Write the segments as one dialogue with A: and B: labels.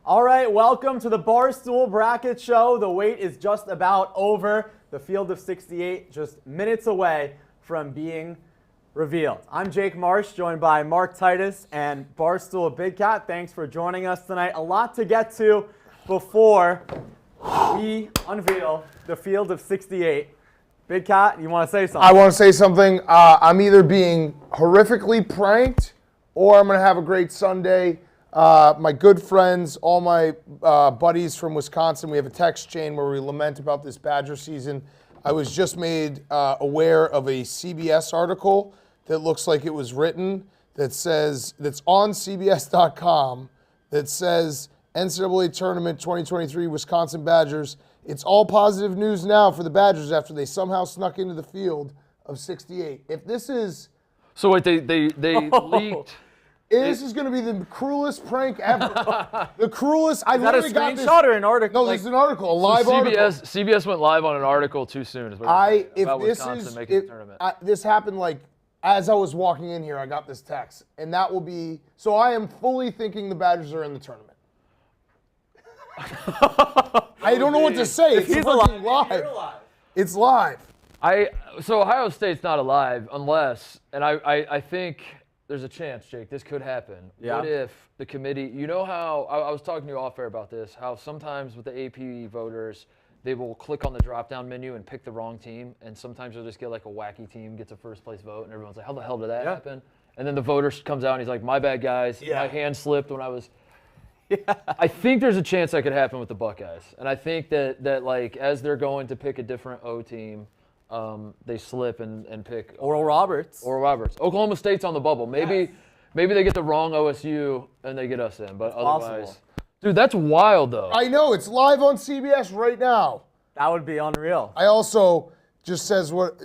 A: All right, welcome to the Barstool Bracket Show. The wait is just about over. The field of 68 just minutes away from being revealed. I'm Jake Marsh, joined by Mark Titus and Barstool Big Cat. Thanks for joining us tonight. A lot to get to before we unveil the field of 68. Big Cat, you want to say something?
B: I want to say something. I'm either being horrifically pranked or I'm going to have a great Sunday. My good friends, all my buddies from Wisconsin, we have a text chain where we lament about this Badger season. I was just made aware of a CBS article that looks like it was written that's on CBS.com that says NCAA Tournament 2023 Wisconsin Badgers. It's all positive news now for the Badgers after they somehow snuck into the field of 68. If this is...
C: So wait, they leaked...
B: This is going to be the cruelest prank ever. The cruelest. I literally got this.
A: Is that a screenshot or an article?
B: No, this is an article, a live article.
C: CBS went live on an article too soon. About Wisconsin making the tournament.
B: This happened like as I was walking in here, I got this text, and that will be. So I am fully thinking the Badgers are in the tournament. I don't know what to say. It's freaking live. It's live.
C: So Ohio State's not alive unless, and I think. There's a chance, Jake, this could happen.
A: Yeah.
C: What if the committee, you know how, I was talking to you off air about this, how sometimes with the AP voters, they will click on the drop-down menu and pick the wrong team, and sometimes you'll just get like a wacky team gets a first-place vote, and everyone's like, how the hell did that happen? And then the voter comes out, and he's like, my bad, guys. My hand slipped when I was... I think there's a chance that could happen with the Buckeyes. And I think that like, as they're going to pick a different O team, they slip and pick
A: Oral Roberts.
C: Oklahoma State's on the bubble. Maybe they get the wrong OSU and they get us in. But otherwise,
A: possible.
C: Dude, that's wild though.
B: I know, it's live on CBS right now.
A: That would be unreal.
B: I also just says what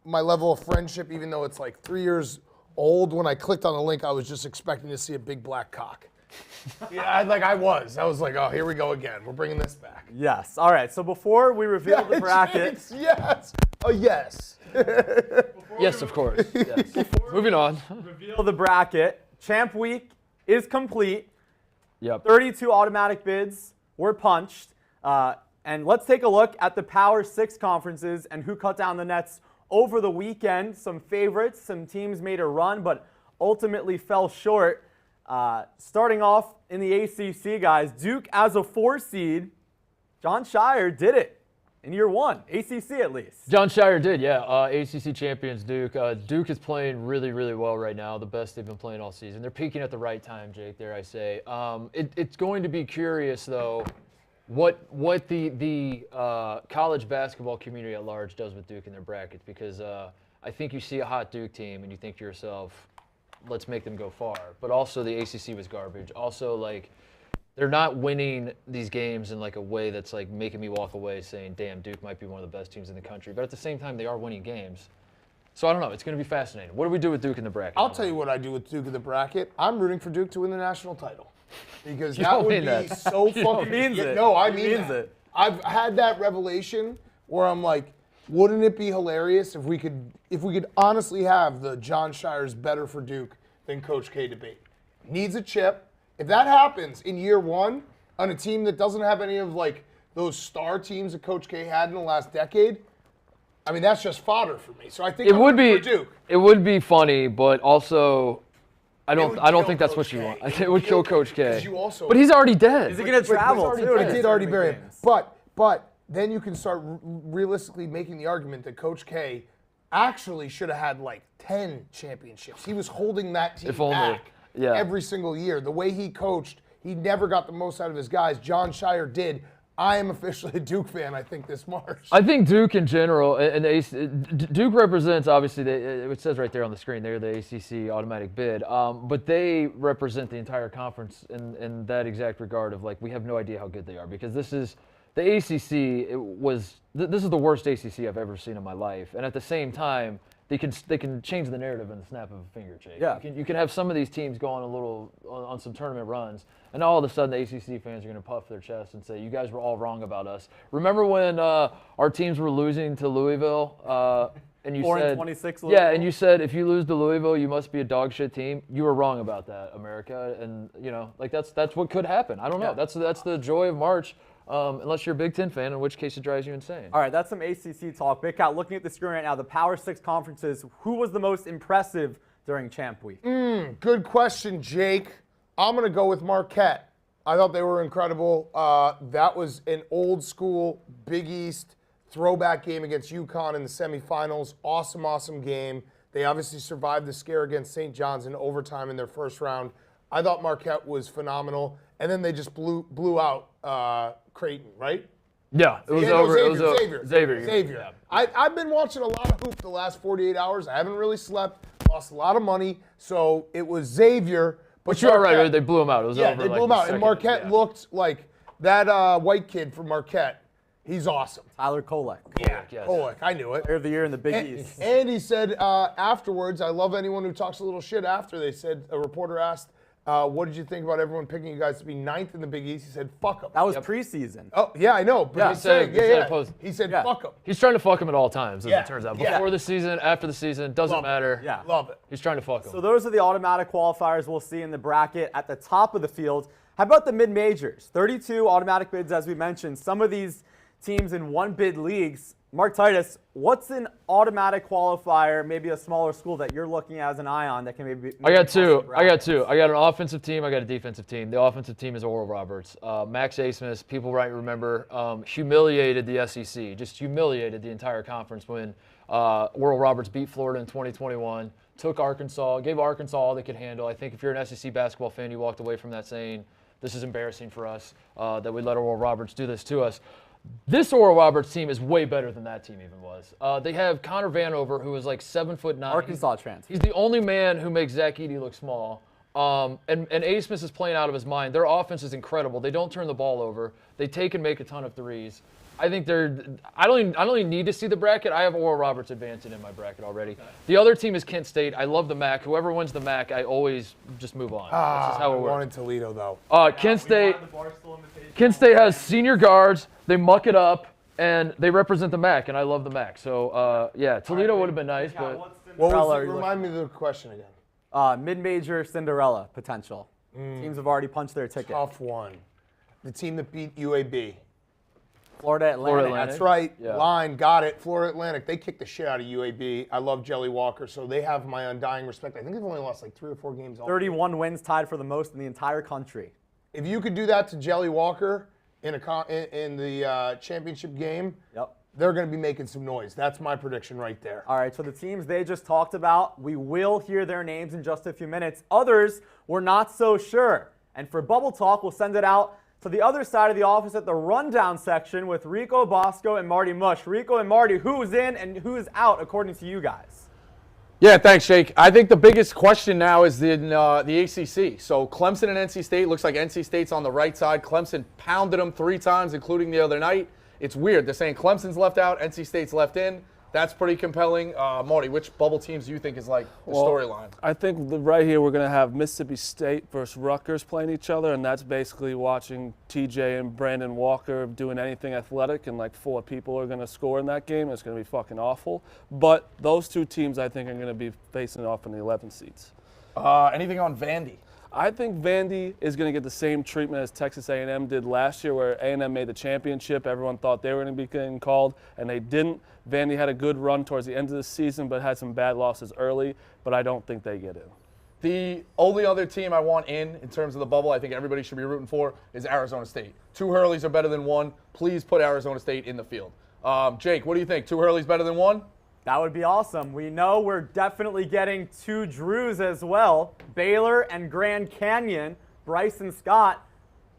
B: my level of friendship, even though it's like 3 years old. When I clicked on the link, I was just expecting to see a big black cock. I was like, oh, here we go again. We're bringing this back.
A: Yes. All right. So before we reveal the bracket.
B: Yes. Oh, yes.
C: Yes, of course. Yes. Moving on.
A: Reveal the bracket. Champ Week is complete.
C: Yep.
A: 32 automatic bids were punched. And let's take a look at the Power 6 conferences and who cut down the nets over the weekend. Some favorites, some teams made a run, but ultimately fell short. Starting off in the ACC, guys, Duke as a 4 seed, John Shire did it in year one, ACC at least.
C: John Shire did, yeah. ACC champions Duke. Duke is playing really, really well right now, the best they've been playing all season. They're peaking at the right time, Jake, dare I say. It's going to be curious, though, what the college basketball community at large does with Duke in their brackets, because I think you see a hot Duke team and you think to yourself, let's make them go far. But also the ACC was garbage. Also, like, they're not winning these games in like a way that's like making me walk away saying, damn, Duke might be one of the best teams in the country. But at the same time, they are winning games. So I don't know. It's going to be fascinating. What do we do with Duke in the bracket?
B: I'll tell you what I do with Duke in the bracket. I'm rooting for Duke to win the national title. Because that would be so fucking...
A: means it.
B: No, I mean
A: means
B: that.
A: it.
B: I've had that revelation where I'm like, wouldn't it be hilarious if we could honestly have the John Shire's better for Duke than Coach K debate? Needs a chip. If that happens in year one on a team that doesn't have any of like those star teams that Coach K had in the last decade, I mean, that's just fodder for me. So I think
C: it would be
B: for Duke.
C: It would be funny, but also I don't think that's what you want. It would kill Coach K. But he's already dead.
A: Is he going to travel too?
B: I did already bury him. But then you can start realistically making the argument that Coach K actually should have had like 10 championships. He was holding that team back every single year. The way he coached, he never got the most out of his guys. John Shire did. I am officially a Duke fan, I think, this March.
C: I think Duke in general, and Duke represents, obviously, it says right there on the screen, they're the ACC automatic bid, but they represent the entire conference in that exact regard of, like, we have no idea how good they are, because this is, the ACC, this is the worst ACC I've ever seen in my life, and at the same time, they can change the narrative in the snap of a finger, Jake.
A: Yeah.
C: You can have some of these teams go on some tournament runs, and all of a sudden the ACC fans are going to puff their chest and say, you guys were all wrong about us. Remember when our teams were losing to Louisville and you
A: 4-26
C: said,
A: Louisville.
C: yeah, and you said if you lose to Louisville, you must be a dog shit team. You were wrong about that, America, and like that's what could happen. I don't know.
A: Yeah.
C: That's the joy of March, unless you're a Big Ten fan, in which case it drives you insane.
A: All right, that's some ACC talk. Big Cat, looking at the screen right now, the Power 6 conferences, who was the most impressive during Champ Week?
B: Good question, Jake. I'm going to go with Marquette. I thought they were incredible. That was an old school Big East throwback game against UConn in the semifinals. Awesome game. They obviously survived the scare against St. John's in overtime in their first round. I thought Marquette was phenomenal. And then they just blew out Creighton, right?
C: Yeah, it was
B: Yeah, no,
C: over.
B: Xavier.
C: Yeah.
B: I've been watching a lot of hoop the last 48 hours. I haven't really slept. Lost a lot of money. So it was Xavier.
C: But you're right. They blew him out. It was over.
B: Yeah, they blew him out. And Marquette looked like that white kid from Marquette. He's awesome.
A: Tyler Kolek.
C: Yes.
B: Kolek, I knew it.
A: Player of the Year in the Big East.
B: And he said afterwards, I love anyone who talks a little shit after. They said, a reporter asked, what did you think about everyone picking you guys to be 9th in the Big East? He said, fuck them.
A: That was preseason.
B: Oh, yeah, I know. But
A: Yeah.
B: he's saying, He said,
A: Yeah.
B: fuck them.
C: He's trying to fuck him at all times, as
B: Yeah.
C: it turns out.
B: Yeah.
C: Before the season, after the season, doesn't matter.
A: Yeah.
B: Love it.
C: He's trying to fuck him.
A: So those are the automatic qualifiers we'll see in the bracket at the top of the field. How about the mid-majors? 32 automatic bids, as we mentioned. Some of these teams in one-bid leagues. Mark Titus, what's an automatic qualifier, maybe a smaller school that you're looking at as an eye on that can maybe
C: I got two.
A: I
C: I got an offensive team. I got a defensive team. The offensive team is Oral Roberts. Max Asmus, people might remember, humiliated the SEC, just humiliated the entire conference when Oral Roberts beat Florida in 2021, took Arkansas, gave Arkansas all they could handle. I think if you're an SEC basketball fan, you walked away from that saying, this is embarrassing for us that we let Oral Roberts do this to us. This Oral Roberts team is way better than that team even was. They have Connor Vanover, who is like 7'9".
A: Arkansas transfer.
C: He's the only man who makes Zach Edey look small. And Asmus is playing out of his mind. Their offense is incredible. They don't turn the ball over. They take and make a ton of threes. I think I don't even need to see the bracket. I have Oral Roberts advancing in my bracket already. The other team is Kent State. I love the MAC. Whoever wins the MAC, I always just move on. That's just how it works.
B: Wanted Toledo, though.
C: Kent State has senior guards. They muck it up, and they represent the MAC, and I love the MAC. So, Toledo would have been nice, but
B: Remind me of the question again.
A: Mid-major Cinderella potential. Teams have already punched their ticket.
B: Tough one. The team that beat UAB.
A: Florida Atlantic.
B: That's right.
C: Yeah.
B: Line, got it. Florida Atlantic. They kicked the shit out of UAB. I love Jelly Walker, so they have my undying respect. I think they've only lost like 3 or 4 games.
A: 31 wins, tied for the most in the entire country.
B: If you could do that to Jelly Walker in the championship game,
A: Yep.
B: they're going to be making some noise. That's my prediction right there.
A: All right, so the teams they just talked about, we will hear their names in just a few minutes. Others, we're not so sure. And for Bubble Talk, we'll send it out to the other side of the office at the rundown section with Rico Bosco and Marty Mush. Rico and Marty, who's in and who's out according to you guys?
D: Yeah, thanks, Jake. I think the biggest question now is the ACC. So Clemson and NC State, looks like NC State's on the right side. Clemson pounded them 3 times, including the other night. It's weird. They're saying Clemson's left out, NC State's left in. That's pretty compelling. Marty, which bubble teams do you think is like the storyline?
E: I think right here we're going to have Mississippi State versus Rutgers playing each other, and that's basically watching TJ and Brandon Walker doing anything athletic, and like 4 people are going to score in that game. It's going to be fucking awful. But those 2 teams, I think, are going to be facing off in the 11 seeds.
D: Anything on Vandy?
E: I think Vandy is going to get the same treatment as Texas A&M did last year, where A&M made the championship. Everyone thought they were going to be getting called, and they didn't. Vandy had a good run towards the end of the season, but had some bad losses early, but I don't think they get in.
D: The only other team I want in terms of the bubble, I think everybody should be rooting for, is Arizona State. 2 Hurleys are better than 1. Please put Arizona State in the field. Jake, what do you think? 2 Hurleys better than 1?
A: That would be awesome. We know we're definitely getting 2 Drews as well. Baylor and Grand Canyon, Bryson Scott.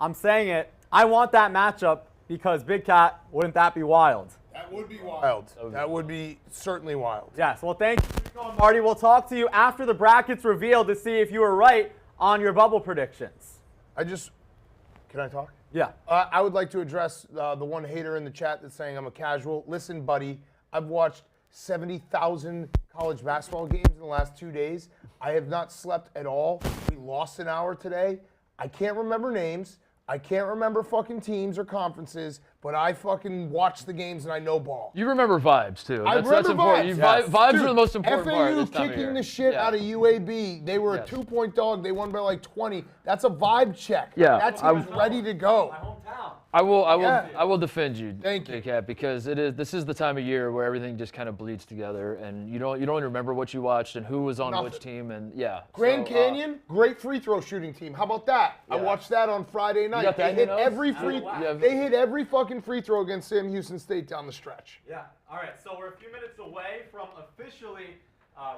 A: I'm saying it. I want that matchup because Big Cat, wouldn't that be wild?
B: That would be wild. That would be certainly wild.
A: Yes. Well, thank you, Rico and Marty. We'll talk to you after the brackets revealed to see if you were right on your bubble predictions.
B: Can I talk?
A: Yeah.
B: I would like to address the one hater in the chat that's saying I'm a casual. Listen, buddy, I've watched 70,000 college basketball games in the last 2 days. I have not slept at all. We lost an hour today. I can't remember names. I can't remember fucking teams or conferences, but I fucking watch the games and I know ball.
C: You remember vibes too.
B: I
C: That's
B: remember
C: important.
B: vibes.
C: Vibes
B: Dude,
C: are the most important part.
B: FAU
C: This time of
B: kicking
C: year.
B: the shit
C: Yeah.
B: out of UAB. They were
C: Yes.
B: a 2-point dog. They won by like 20. That's a vibe check.
C: Yeah,
B: That team's ready to go.
A: My hometown.
C: I
B: Yeah.
C: will defend you,
B: Thank you.
C: J-Cat, because this is the time of year where everything just kind of bleeds together, and you don't remember what you watched and who was on
B: Nothing.
C: which team, and yeah.
B: Grand
C: So,
B: Canyon, great free throw shooting team. How about that? I
C: Yeah.
B: watched that on Friday night.
C: got that
B: They
C: in
B: hit
C: your notes?
B: every free.
C: Yeah.
B: They hit every fucking free throw against Sam Houston State down the stretch.
A: Yeah. All right. So we're a few minutes away from officially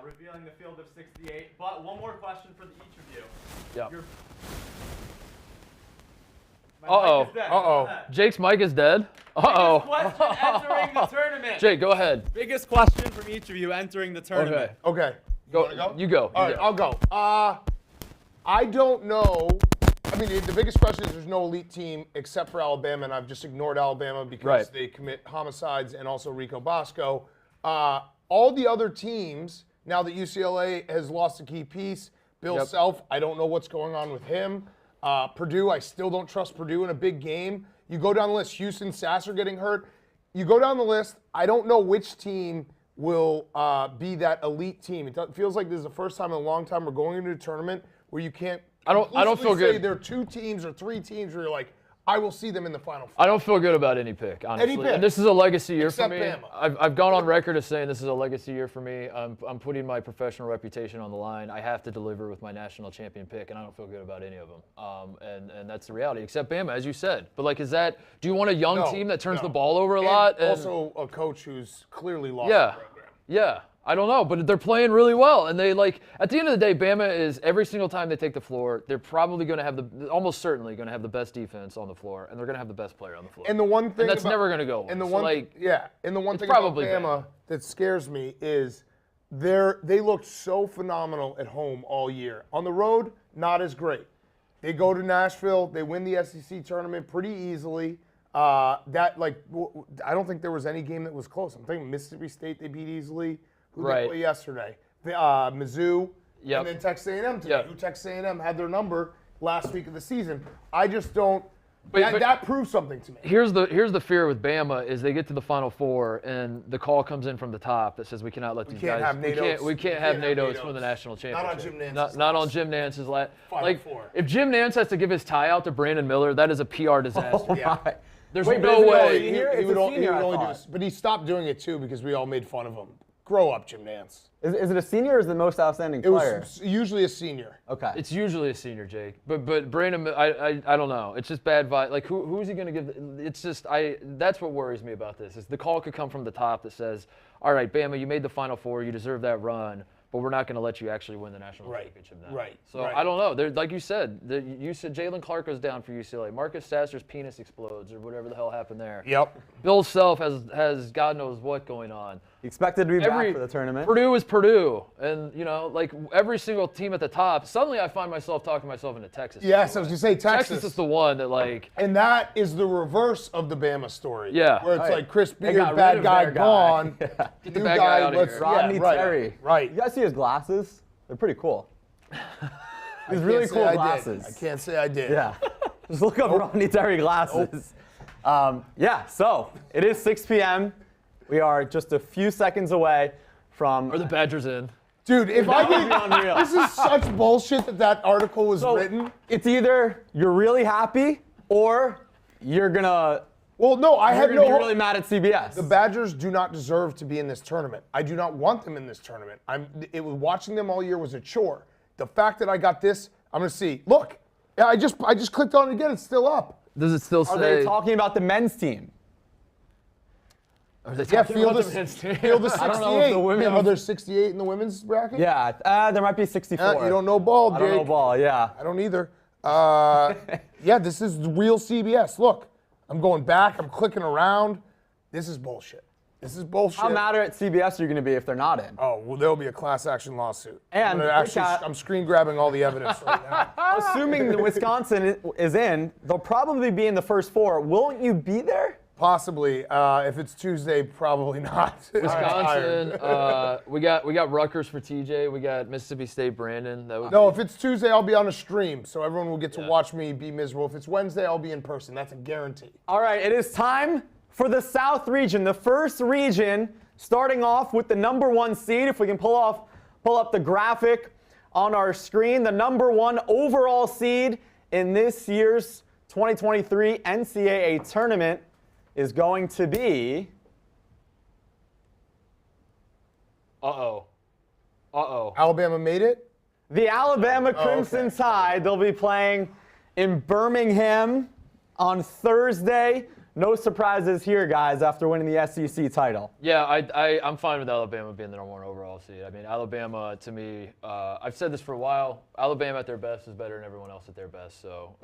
A: revealing the field of 68. But one more question for each of you.
C: Yeah.
A: Your- My
C: Uh-oh.
A: mic is dead.
B: Uh-oh.
A: Go ahead.
C: Jake's mic is dead.
A: Biggest
C: Uh-oh.
A: question entering the tournament.
C: Jake, go ahead.
A: Biggest question from each of you entering the tournament.
C: Okay.
B: Okay.
C: Go.
B: wanna
C: You go.
B: All
C: You
B: right,
C: go.
B: I'll go. I don't know. I mean, the biggest question is there's no elite team except for Alabama, and I've just ignored Alabama because
C: Right.
B: they commit homicides and also Rico Bosco. All the other teams, now that UCLA has lost a key piece, Bill
C: Yep.
B: Self, I don't know what's going on with him. Purdue, I still don't trust Purdue in a big game. You go down the list, Houston, Sasser getting hurt. You go down the list, I don't know which team will be that elite team. It feels like this is the first time in a long time we're going into a tournament where you can't
C: I don't feel
B: conclusively say
C: good.
B: there are 2 teams or 3 teams where you're like, I will see them in the Final Four.
C: I don't feel good about any pick, honestly.
B: pick.
C: And this is a legacy year
B: Except
C: for me.
B: Bama.
C: I've gone on record as saying this is a legacy year for me. I'm putting my professional reputation on the line. I have to deliver with my national champion pick, and I don't feel good about any of them. And that's the reality. Except Bama, as you said. But like, do you want a young
B: No,
C: team that turns
B: no.
C: the ball over a
B: And
C: lot? And
B: also a coach who's clearly lost
C: Yeah.
B: the program.
C: Yeah, I don't know, but they're playing really well, and they at the end of the day, Bama is every single time they take the floor, they're probably going to have almost certainly going to have the best defense on the floor, and they're going to have the best player on the floor.
B: And the one thing
C: that's
B: about-
C: never going to go away.
B: And the
C: So,
B: one,
C: like,
B: and the one thing
C: probably
B: about Bama that scares me is they looked so phenomenal at home all year. On the road, not as great. They go to Nashville, they win the SEC tournament pretty easily. I don't think there was any game that was close. I'm thinking Mississippi State they beat easily. Who
C: Right.
B: they play yesterday? Mizzou,
C: Yep.
B: and then Texas A&M today.
C: Yep.
B: Who Texas A&M had their number last week of the season. I just don't.
C: But-
B: that proves something to me.
C: here's the fear with Bama is they get to the Final Four and the call comes in from the top that says we cannot let these
B: can't
C: guys.
B: have Natos.
C: We can't have Natos win the national
B: Not on
C: championship.
B: Jim Nance's
C: Not on
B: last.
C: Jim Nance's last.
B: Final
C: Like
B: Four.
C: if Jim Nance has to give his tie out to Brandon Miller, that is a PR disaster.
B: Yeah.
C: There's
A: Wait, but
C: no
A: is it
C: way.
A: only- Senior? It's a senior, I thought.
B: but he stopped doing it too because we all made fun of him. Grow up, Jim Nance.
A: Is it a senior or is it the most outstanding
B: It
A: player?
B: was usually a senior.
A: Okay.
C: It's usually a senior, Jake. But Brandon, I don't know. It's just bad vibe. Like who's he gonna give? It's just that's what worries me about this. Is the call could come from the top that says, all right, Bama, you made the Final Four, you deserve that run, but we're not gonna let you actually win the national
B: Right,
C: championship now.
B: right,
C: So
B: right.
C: I don't know. Like you said, you said Jalen Clark goes down for UCLA. Marcus Sasser's penis explodes or whatever the hell happened there.
B: Yep.
C: Bill Self has God knows what going on.
A: Expected to be back for the tournament.
C: Purdue is Purdue, and like every single team at the top. Suddenly, I find myself talking myself into Texas.
B: Yes, I was gonna say Texas.
C: Texas is the one that like.
B: And that is the reverse of the Bama story.
C: Yeah.
B: Where it's
A: Right.
B: like Chris
A: They
B: Beard,
A: got rid
B: bad
A: of
B: guy
A: their guy.
B: gone.
A: Yeah.
C: Get the bad guy outta here.
A: Rodney
B: right,
A: Terry.
B: Right.
A: You guys see his glasses? They're pretty cool. These
B: I
A: really
B: can't say
A: cool
B: I did.
A: glasses.
B: I can't say I did.
A: Yeah. Just look up Rodney Terry glasses. Yeah, so it is 6 p.m. We are just a few seconds away from.
C: Are the Badgers in?
B: Dude, if I
A: That would
B: could,
A: be unreal.
B: this is such bullshit that article was
A: So,
B: written.
A: It's either you're really happy or you're gonna.
B: Well, no, I
A: You're
B: had
A: gonna
B: no
A: be
B: hope.
A: really mad at CBS.
B: The Badgers do not deserve to be in this tournament. I do not want them in this tournament. Watching them all year was a chore. The fact that I got this, I'm gonna see. Look, yeah, I just clicked on it again. It's still up.
C: Does it still
A: Are
C: say?
A: they talking about the men's team?
C: Are they
B: Yeah,
C: talking
B: field
C: about
B: of
C: the men's team?
B: field of 68.
A: I don't know if the women-
B: Yeah, are there 68 in the women's bracket?
A: Yeah, there might be 64.
B: You don't know ball, Jake.
A: I don't know ball. Yeah.
B: I don't either. Yeah, this is the real CBS. Look, I'm going back. I'm clicking around. This is bullshit. This is bullshit.
A: How mad at CBS are you going to be if they're not in?
B: Oh, well, there'll be a class action lawsuit.
A: And
B: I'm screen grabbing all the evidence right now.
A: Assuming that Wisconsin is in, they'll probably be in the first four. Won't you be there?
B: Possibly. If it's Tuesday, probably not.
C: Wisconsin. We got Rutgers for TJ. We got Mississippi State Brandon.
B: No, if it's Tuesday, I'll be on a stream, so everyone will get to watch me be miserable. If it's Wednesday, I'll be in person. That's a guarantee.
A: All right, it is time for the South region, the first region, starting off with the number 1 seed. If we can pull up the graphic on our screen, the number 1 overall seed in this year's 2023 NCAA tournament is going to be.
B: Alabama made it?
A: The Alabama Crimson Tide. They'll be playing in Birmingham on Thursday. No surprises here, guys, after winning the SEC title.
C: Yeah, I'm fine with Alabama being the number 1 overall seed. I mean, Alabama, to me, I've said this for a while, Alabama at their best is better than everyone else at their best, so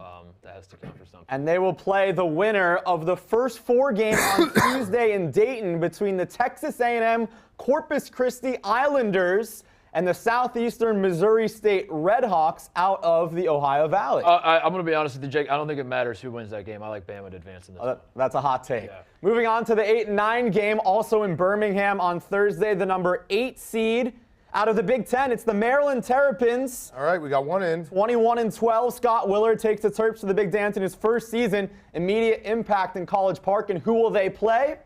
C: that has to count for something.
A: And they will play the winner of the first 4 games on Tuesday in Dayton between the Texas A&M Corpus Christi Islanders and the Southeastern Missouri State Redhawks out of the Ohio Valley.
C: I'm going to be honest with you, Jake. I don't think it matters who wins that game. I like Bama to advance in this one.
A: That's a hot take.
C: Yeah.
A: Moving on to the 8 and 9 game, also in Birmingham on Thursday, the number 8 seed out of the Big Ten. It's the Maryland Terrapins.
B: All right, we got one in.
A: 21-12. Scott Willard takes the Terps to the Big Dance in his first season. Immediate impact in College Park. And who will they play?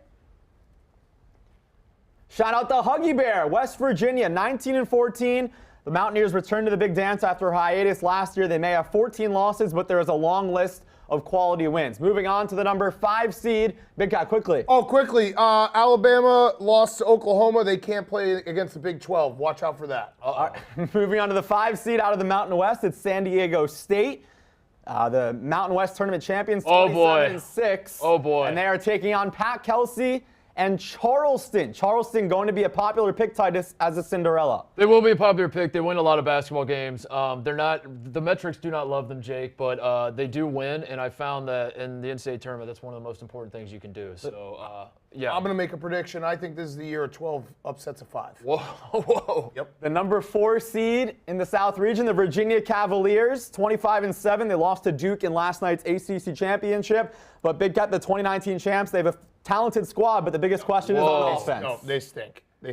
A: Shout out to Huggy Bear, West Virginia, 19-14. The Mountaineers returned to the Big Dance after a hiatus last year. They may have 14 losses, but there is a long list of quality wins. Moving on to the number 5 seed. Big Cat, quickly.
B: Oh, quickly. Alabama lost to Oklahoma. They can't play against the Big 12. Watch out for that.
A: Moving on to the 5 seed out of the Mountain West. It's San Diego State. The Mountain West tournament champions, 27-6.
C: Oh, boy.
A: And they are taking on Pat Kelsey and Charleston. Charleston going to be a popular pick, Titus, as a Cinderella.
C: They will be a popular pick. They win a lot of basketball games. The metrics do not love them, Jake, but they do win. And I found that in the NCAA tournament, that's one of the most important things you can do. So, yeah.
B: I'm going to make a prediction. I think this is the year of 12 upsets of 5.
C: Whoa.
B: Yep.
A: The number 4 seed in the South region, the Virginia Cavaliers, 25-7. They lost to Duke in last night's ACC championship. But Big Cat, the 2019 champs, they have a talented squad, but the biggest question is on offense.
B: No, they stink.
A: They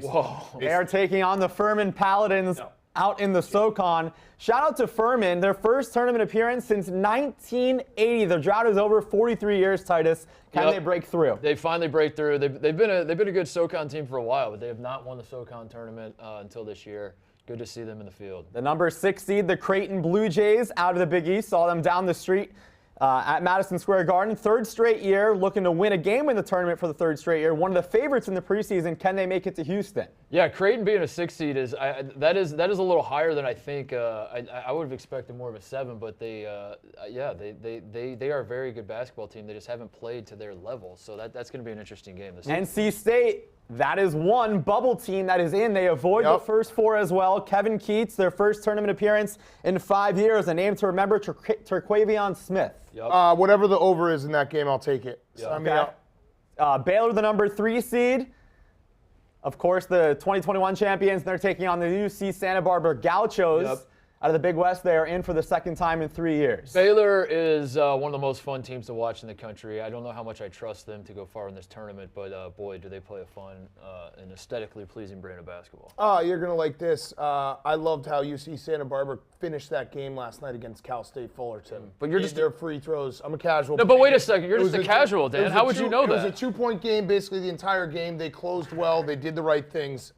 A: are taking on the Furman Paladins out in the SoCon. Shout out to Furman, their first tournament appearance since 1980. Their drought is over 43 years, Titus. Can they break through?
C: They finally break through. They've been a good SoCon team for a while, but they have not won the SoCon tournament until this year. Good to see them in the field.
A: The number 6 seed, the Creighton Blue Jays, out of the Big East. Saw them down the street at Madison Square Garden. 3rd straight year, looking to win a game in the tournament for the 3rd straight year. One of the favorites in the preseason. Can they make it to Houston?
C: Yeah, Creighton being a 6 seed is that is a little higher than I think. I would have expected more of a 7, but they are a very good basketball team. They just haven't played to their level, so that's going to be an interesting game this season.
A: NC State. That is one bubble team that is in. They avoid the first 4 as well. Kevin Keats, their first tournament appearance in 5 years. A name to remember, Terquavion Smith.
C: Yep.
B: Whatever the over is in that game, I'll take it.
C: Yep.
A: Baylor, the number 3 seed. Of course, the 2021 champions. They're taking on the UC Santa Barbara Gauchos.
C: Yep.
A: Out of the Big West, they are in for the 2nd time in 3 years.
C: Baylor is one of the most fun teams to watch in the country. I don't know how much I trust them to go far in this tournament, but boy, do they play a fun and aesthetically pleasing brand of basketball.
B: You're going to like this. I loved how UC Santa Barbara finished that game last night against Cal State Fullerton.
C: But you're just
B: their free throws. I'm a casual.
C: No, but wait a second. You're just a casual, Dan. How would you know that?
B: It was a 2-point game basically the entire game. They closed well. They did the right things.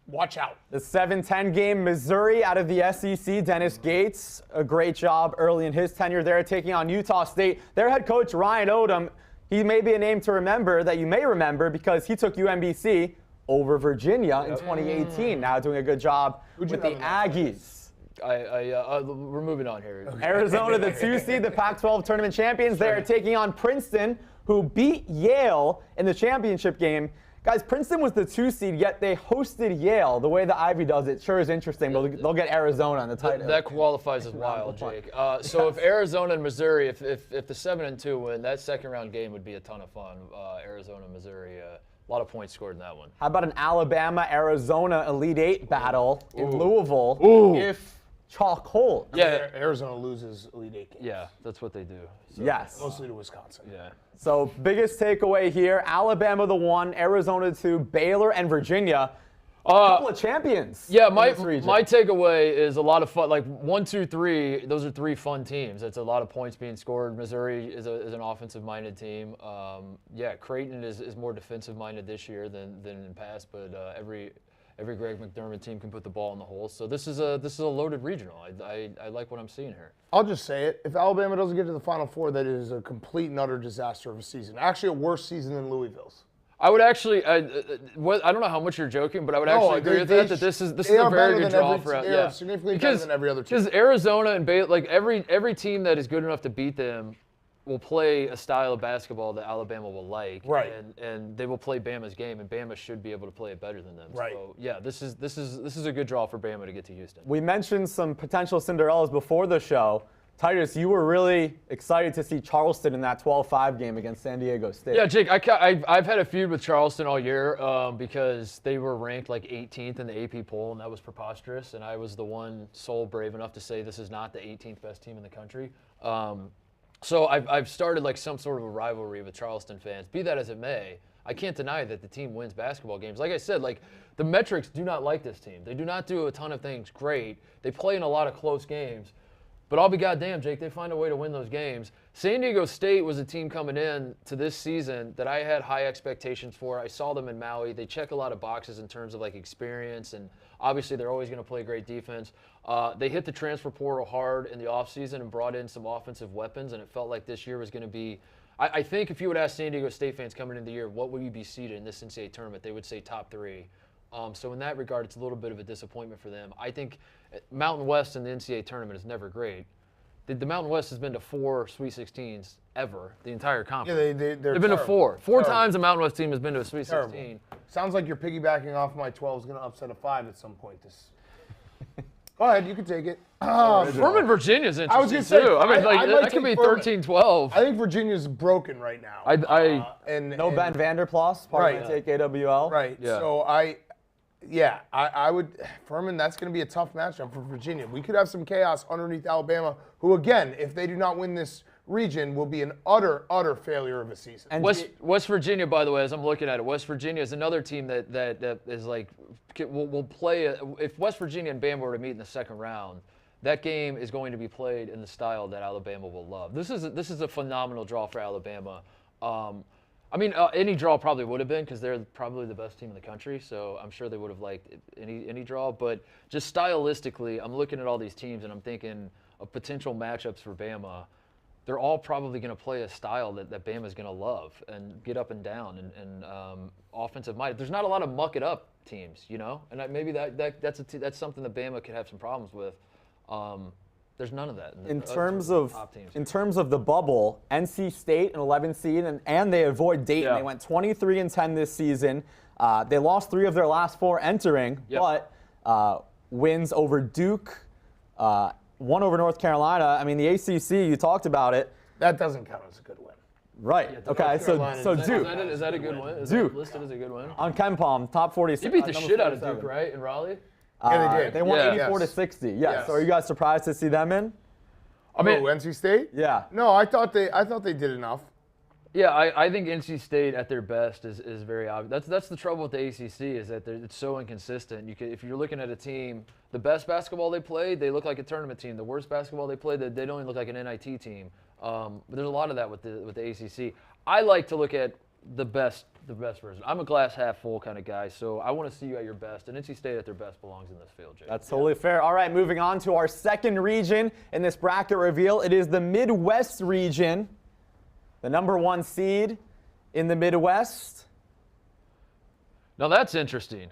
B: Watch out.
A: The 7-10 game, Missouri out of the SEC. Dennis Gates, a great job early in his tenure there, taking on Utah State. Their head coach, Ryan Odom, he may be a name to remember that you may remember because he took UMBC over Virginia in 2018. Now doing a good job with the Aggies.
C: We're moving on here. Okay.
A: Arizona, the 2 seed, the Pac-12 tournament champions. They are taking on Princeton, who beat Yale in the championship game. Guys, Princeton was the 2 seed, yet they hosted Yale. The way the Ivy does it sure is interesting. They'll get Arizona on the title.
C: That qualifies as wild, Jake. So if Arizona and Missouri, if the 7-2 win, that second-round game would be a ton of fun. Arizona, Missouri, a lot of points scored in that one.
A: How about an Alabama-Arizona Elite 8 battle in Louisville?
C: Ooh.
A: If chokehold.
C: Yeah.
B: Arizona loses Elite Eight games.
C: Yeah, that's what they do. So,
A: Yes.
B: Mostly to Wisconsin.
C: Yeah.
A: So biggest takeaway here: Alabama the 1, Arizona 2, Baylor and Virginia. A couple of champions.
C: Yeah,
A: in
C: my
A: this region.
C: takeaway is a lot of fun. Like 1, 2, 3, those are 3 fun teams. It's a lot of points being scored. Missouri is an offensive-minded team. Creighton is more defensive-minded this year than in the past. But every Greg McDermott team can put the ball in the hole. So this is a loaded regional. I like what I'm seeing here.
B: I'll just say it. If Alabama doesn't get to the Final Four, that is a complete and utter disaster of a season. Actually, a worse season than Louisville's.
C: I would actually, I don't know how much you're joking, but I would actually agree with that this is
B: they
C: a
B: are
C: very
B: better
C: good
B: than
C: draw
B: every-
C: for
B: They are significantly better than every other team.
C: Because Arizona and Baylor, like every team that is good enough to beat them will play a style of basketball that Alabama will like,
B: Right.
C: And they will play Bama's game, and Bama should be able to play it better than them.
B: Right.
C: So yeah, this is a good draw for Bama to get to Houston.
A: We mentioned some potential Cinderellas before the show. Titus, you were really excited to see Charleston in that 12-5 game against San Diego State.
C: Yeah, Jake, I've had a feud with Charleston all year because they were ranked like 18th in the AP poll, and that was preposterous. And I was the one soul brave enough to say this is not the 18th best team in the country. So I've started like some sort of a rivalry with Charleston fans. Be that as it may, I can't deny that the team wins basketball games. Like I said, like the metrics do not like this team. They do not do a ton of things great. They play in a lot of close games. But I'll be goddamn, Jake, they find a way to win those games. San Diego State was a team coming in to this season that I had high expectations for. I saw them in Maui. They check a lot of boxes in terms of like experience, and obviously they're always going to play great defense. They hit the transfer portal hard in the offseason and brought in some offensive weapons, and it felt like this year was going to be – I think if you would ask San Diego State fans coming into the year, what would you be seeded in this NCAA tournament, they would say top 3. So in that regard, it's a little bit of a disappointment for them. I think Mountain West in the NCAA tournament is never great. The Mountain West has been to 4 Sweet 16s ever, the entire conference.
B: Yeah,
C: They've been to 4. 4 times the Mountain West team has been to a Sweet 16.
B: Sounds like you're piggybacking off my 12 is going to upset a 5 at some point. Go ahead, you can take it.
C: Furman, Virginia's interesting,
B: I was gonna say,
C: too. I mean,
B: I might
C: that could be
B: take Furman.
C: 13-12.
B: I think Virginia's broken right now.
A: No Ben Vanderplas, part of my take AWL.
B: Right.
C: Yeah.
B: So I would Furman. That's going to be a tough matchup for Virginia. We could have some chaos underneath Alabama, who again, if they do not win this region, will be an utter failure of a season.
A: And
C: West Virginia, by the way, as I'm looking at it, West Virginia is another team that is like will play. If West Virginia and Bama were to meet in the second round, that game is going to be played in the style that Alabama will love. This is a phenomenal draw for Alabama. Any draw probably would have been because they're probably the best team in the country, so I'm sure they would have liked any draw. But just stylistically, I'm looking at all these teams and I'm thinking of potential matchups for Bama. They're all probably going to play a style that Bama's going to love and get up and down and offensive minded. There's not a lot of muck it up teams, you know, and maybe that's something that Bama could have some problems with. There's none of that.
A: In terms
C: top teams.
A: of the bubble, NC State, an 11 seed, and they avoid Dayton.
C: Yeah.
A: They went 23-10 this season. They lost 3 of their last 4 entering, but wins over Duke, 1 over North Carolina. I mean, the ACC, you talked about it.
B: That doesn't count as a good win.
A: Right. Okay. So Duke.
C: Is that a good win? Is
A: Duke.
C: that listed as a good win?
A: On KenPom, top 46.
C: You beat the
A: number
C: shit out of
A: 47.
C: Duke, right, in Raleigh?
B: Yeah, they did.
A: They won
C: Yeah.
A: 84-60. Yes.
B: Yes.
A: So are you guys surprised to see them in?
C: I mean,
B: NC State?
A: Yeah.
B: No, I thought they did enough.
C: yeah, I think NC State at their best is very obvious. That's the trouble with the ACC is that it's so inconsistent. If you're looking at a team, the best basketball they play, they look like a tournament team. The worst basketball they play, they don't even look like an NIT team. But there's a lot of that with the ACC. I like to look at the best version. I'm a glass half full kind of guy, so I want to see you at your best. And NC State at their best belongs in this field, Jake.
A: That's totally fair. All right, moving on to our second region in this bracket reveal. It is the Midwest region, the number 1 seed in the Midwest.
C: Now that's interesting.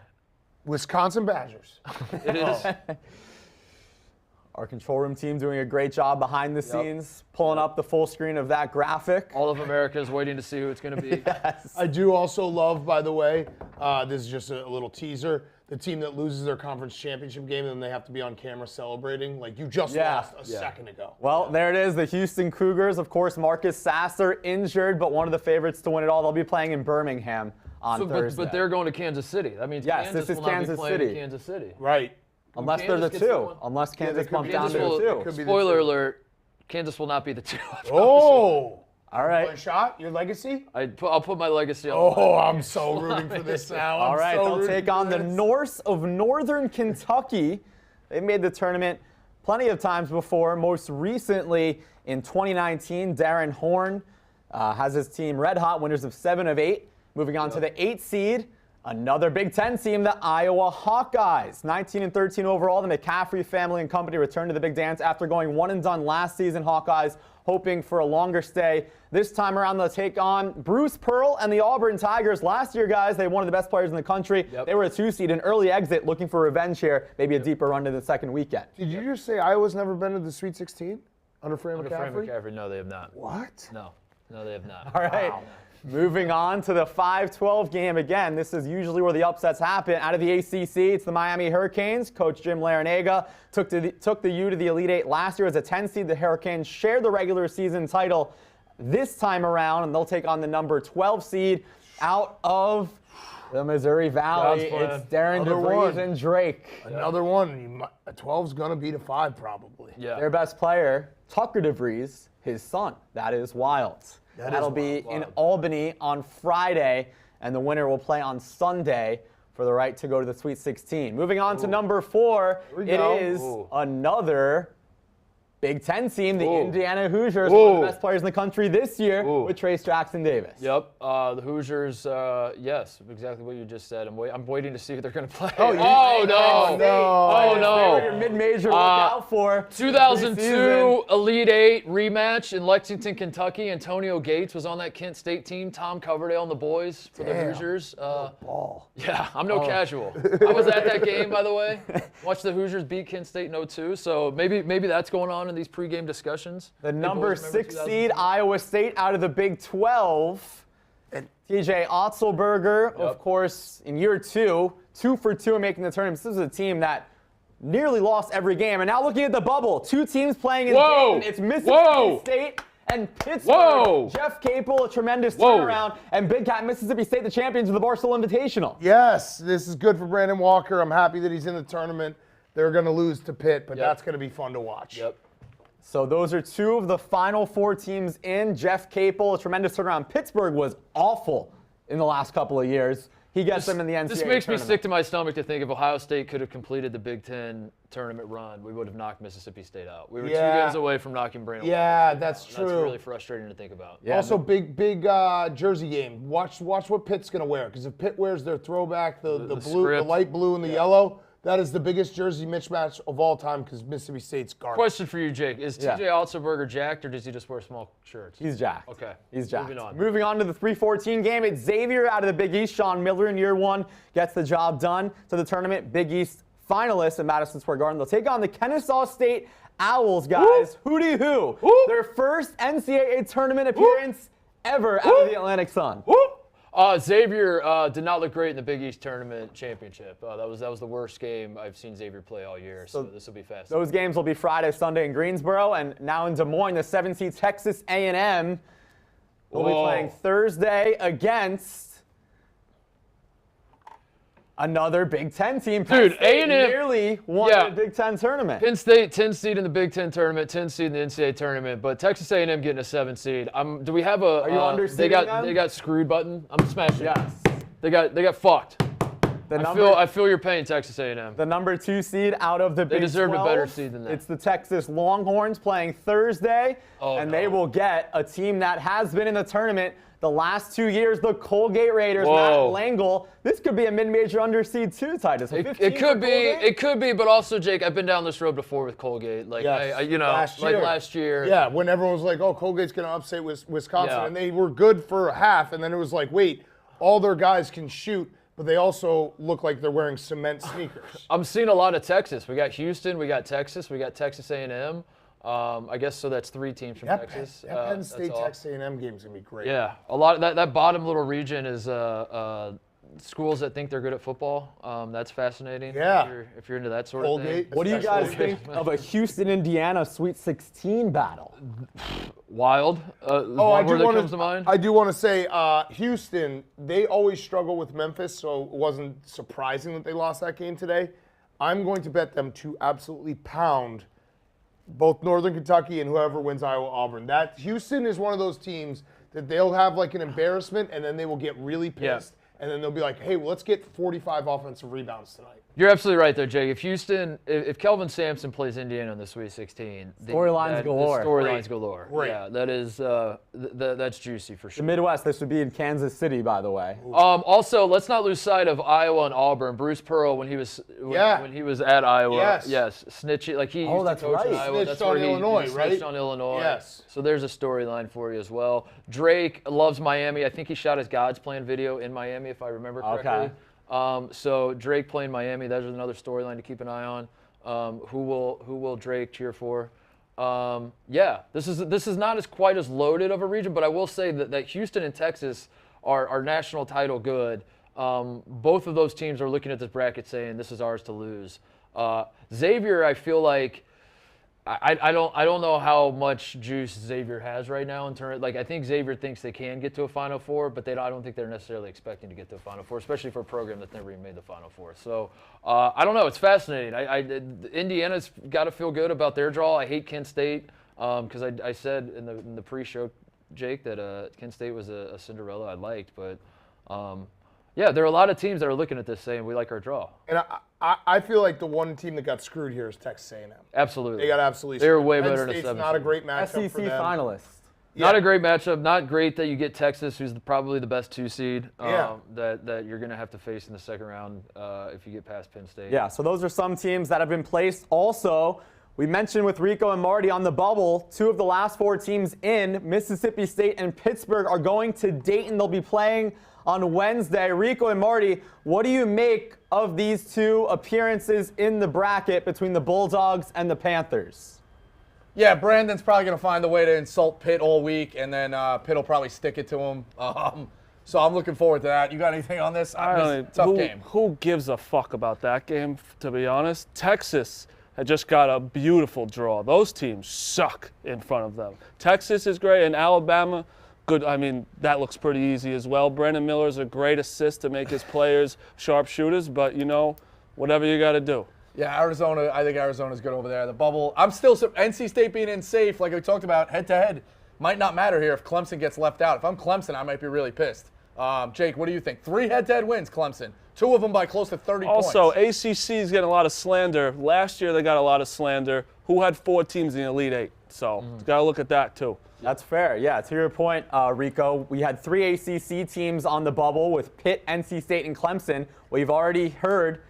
B: Wisconsin Badgers.
C: It is.
A: Our control room team doing a great job behind the scenes, pulling up the full screen of that graphic.
C: All of America is waiting to see who it's going to be.
B: I do also love, by the way, this is just a little teaser, the team that loses their conference championship game and then they have to be on camera celebrating. Like you just lost a second ago.
A: Well, there it is, the Houston Cougars. Of course, Marcus Sasser injured, but one of the favorites to win it all. They'll be playing in Birmingham on Thursday.
C: But they're going to Kansas City. That means
A: Yes,
C: Kansas
A: this is
C: will not
A: Kansas
C: be playing
A: City.
C: in Kansas City.
B: Right.
A: Unless they're the
C: Kansas gets the
A: two.
C: one.
A: Unless Kansas
B: could
A: bumps
B: be
A: down
B: the
A: to
C: Kansas
A: the
C: will,
A: two.
B: Could be the
C: spoiler
B: two.
C: alert, Kansas will not be the 2.
B: Oh.
A: All right.
B: One shot? Your legacy?
C: I'll put my legacy on the
B: Oh,
C: line.
B: I'm so rooting for this now.
A: All right, they'll
B: rooting
A: take
B: for
A: on the
B: this.
A: Norse of Northern Kentucky. They made the tournament plenty of times before. Most recently in 2019, Darren Horn has his team red hot, winners of 7 of 8. Moving on to the 8th seed, another Big Ten team, the Iowa Hawkeyes. 19 and 13 overall. The McCaffrey family and company returned to the big dance after going one and done last season. Hawkeyes hoping for a longer stay. This time around, they'll take on Bruce Pearl and the Auburn Tigers. Last year, guys, they were one of the best players in the country.
C: Yep.
A: They were a 2 seed, an early exit, looking for revenge here, maybe a deeper run to the second weekend.
B: Did you just say Iowa's never been to the Sweet 16 under Fran
C: Under
B: McCaffrey?
C: Frank McCaffrey, no, they have not.
B: What?
C: No, they have not.
A: All right. Moving on to the 5-12 game. Again, this is usually where the upsets happen. Out of the ACC, it's the Miami Hurricanes. Coach Jim Larinaga took the U to the Elite Eight last year as a 10 seed. The Hurricanes shared the regular season title this time around, and they'll take on the number 12 seed out of the Missouri Valley.
C: God's plan.
A: It's Darren
B: Another
A: DeVries
B: one.
A: and Drake.
B: Another one. A 12's going to beat a 5 probably.
C: Yeah.
A: Their best player, Tucker DeVries, his son. That is wild. That'll be in Albany on Friday, and the winner will play on Sunday for the right to go to the Sweet 16. Moving on to number 4, it is another Big Ten team, the Indiana Hoosiers, one of the best players in the country this year with Trace Jackson Davis.
C: Yep, the Hoosiers, yes, exactly what you just said. I'm waiting to see who they're going to play.
B: Oh,
A: Oh, your mid-major look out for
C: 2002
A: preseason.
C: Elite Eight rematch in Lexington, Kentucky. Antonio Gates was on that Kent State team. Tom Coverdale and the boys for the Hoosiers.
B: Ball.
C: Yeah, I'm no casual. I was at that game, by the way. Watched the Hoosiers beat Kent State in 02, so maybe that's going on in these pregame discussions.
A: The number 6
C: 2002?
A: seed, Iowa State, out of the Big 12. And TJ Otzelberger, of course, in year 2 for 2 in making the tournament. This is a team that nearly lost every game. And now looking at the bubble, 2 teams playing in Dayton. It's Mississippi State and Pittsburgh. Jeff Capel, a tremendous turnaround. And Big Cat Mississippi State, the champions of the Barstool Invitational.
B: Yes, this is good for Brandon Walker. I'm happy that he's in the tournament. They're going to lose to Pitt, but that's going to be fun to watch.
C: Yep.
A: So those are 2 of the final 4 teams in. Jeff Capel, a tremendous turnaround. Pittsburgh was awful in the last couple of years. He gets them in the NCAA
C: This makes me
A: tournament.
C: sick to my stomach to think if Ohio State could have completed the Big Ten tournament run, we would have knocked Mississippi State out. We were 2 games away from knocking Brandon
B: Yeah,
C: Walker
B: that's
C: out.
B: true.
C: That's really frustrating to think about.
A: Yeah,
B: Also, big jersey game. Watch what Pitt's going to wear, because if Pitt wears their throwback, the blue, the
C: script.
B: light blue and the yellow, that is the biggest jersey mismatch of all time, because Mississippi State's garbage.
C: Question for you, Jake. Is TJ Otzelberger jacked, or does he just wear small shirts?
A: He's jacked.
C: Okay.
A: He's jacked.
C: Moving on.
A: To the 3-14 game. It's Xavier out of the Big East. Sean Miller in year 1 gets the job done to the tournament. Big East finalists in Madison Square Garden. They'll take on the Kennesaw State Owls, guys. Hooty hoo. Their first NCAA tournament appearance ever out of the Atlantic Sun.
C: Xavier did not look great in the Big East Tournament Championship. That was the worst game I've seen Xavier play all year, so this will be fast.
A: Those games will be Friday, Sunday in Greensboro, and now in Des Moines, the 7-seed Texas A&M will be playing Thursday against another Big Ten team.
C: Dude,
A: A&M
C: A&M
A: nearly won the Big Ten tournament.
C: Penn State, 10 seed in the Big Ten tournament, 10 seed in the NCAA tournament, but Texas A&M getting a 7 seed. Do we have a?
A: Are you underseeding them?
C: They got screwed button. I'm smashing.
A: Yes.
C: They got fucked. I feel your pain, Texas A&M.
A: The number 2 seed out of the Big 12.
C: They deserve a better seed than that.
A: It's the Texas Longhorns playing Thursday, they will get a team that has been in the tournament the last 2 years, the Colgate Raiders. Matt Langle. This could be a mid-major underseed too, Titus.
C: It could be, but also, Jake, I've been down this road before with Colgate. Like, last year.
B: Yeah, when everyone was like, oh, Colgate's going to upset Wisconsin, and they were good for a half, and then it was like, wait, all their guys can shoot, but they also look like they're wearing cement sneakers.
C: I'm seeing a lot of Texas. We got Houston, we got Texas A&M. I guess so. That's 3 teams from Texas.
B: That Penn State Texas A&M game is gonna be great.
C: Yeah, a lot of that bottom little region is schools that think they're good at football. That's fascinating.
B: Yeah.
C: If you're into that sort of thing.
A: What do you guys think of a Houston, Indiana Sweet 16 battle?
C: Wild.
B: I do want to say Houston. They always struggle with Memphis, so it wasn't surprising that they lost that game today. I'm going to bet them to absolutely pound both Northern Kentucky and whoever wins Iowa-Auburn. That Houston is one of those teams that they'll have like an embarrassment, and then they will get really pissed. And then they'll be like, hey, well, let's get 45 offensive rebounds tonight.
C: You're absolutely right there, Jake. If Kelvin Sampson plays Indiana in the Sweet 16,
A: Storylines galore.
C: Storylines galore.
B: Right.
C: Yeah, that is that's juicy for sure.
A: The Midwest, this would be in Kansas City, by the way.
C: Also, let's not lose sight of Iowa and Auburn. Bruce Pearl, when he was at Iowa, snitching like he used
A: that's
C: to coach
A: right.
C: in Iowa.
B: Snitched on Illinois,
C: he
B: right?
C: snitched on Illinois.
B: Yes.
C: So there's a storyline for you as well. Drake loves Miami. I think he shot his God's Plan video in Miami, if I remember correctly.
A: Okay.
C: So Drake playing Miami, that is another storyline to keep an eye on. Who will Drake cheer for? This is not as quite as loaded of a region, but I will say that Houston and Texas are national title good. Both of those teams are looking at this bracket saying this is ours to lose. Xavier, I feel like I don't know how much juice Xavier has right now in terms. Like I think Xavier thinks they can get to a Final Four, but I don't think they're necessarily expecting to get to a Final Four, especially for a program that's never even made the Final Four. So I don't know. It's fascinating. Indiana's got to feel good about their draw. I hate Kent State because I said in the pre-show, Jake, that Kent State was a Cinderella I liked, but. There are a lot of teams that are looking at this saying we like our draw.
B: And I feel like the one team that got screwed here is Texas A&M.
C: Absolutely.
B: They got absolutely
C: They're
B: screwed.
C: way
B: Penn
C: better than a
B: State's
C: 7
B: not a
C: seed.
B: great matchup
A: SEC
B: for them.
A: finalist.
C: Not a great matchup. Not great that you get Texas, who's probably the best 2 seed that you're going to have to face in the second round if you get past Penn State.
A: Yeah, so those are some teams that have been placed. Also, we mentioned with Rico and Marty on the bubble, 2 of the last 4 teams in, Mississippi State and Pittsburgh, are going to Dayton. They'll be playing on Wednesday. Rico and Marty, what do you make of these 2 appearances in the bracket between the Bulldogs and the Panthers?
D: Yeah, Brandon's probably going to find a way to insult Pitt all week, and then Pitt will probably stick it to him. So I'm looking forward to that. You got anything on this? Tough game.
E: Who gives a fuck about that game, to be honest? Texas had just got a beautiful draw. Those teams suck in front of them. Texas is great, and Alabama, good. I mean, that looks pretty easy as well. Brandon Miller's a great assist to make his players sharpshooters, but, whatever you got to do.
D: Yeah, Arizona, I think Arizona's good over there. The bubble, I'm still, NC State being in safe, like we talked about, head-to-head, might not matter here if Clemson gets left out. If I'm Clemson, I might be really pissed. Jake, what do you think? 3 head-to-head wins, Clemson. 2 of them by close to 30 points.
E: Also, ACC is getting a lot of slander. Last year, they got a lot of slander. Who had 4 teams in the Elite 8? So, got to look at that, too.
A: That's fair. Yeah, to your point, Rico, we had 3 ACC teams on the bubble with Pitt, NC State, and Clemson. We've already heard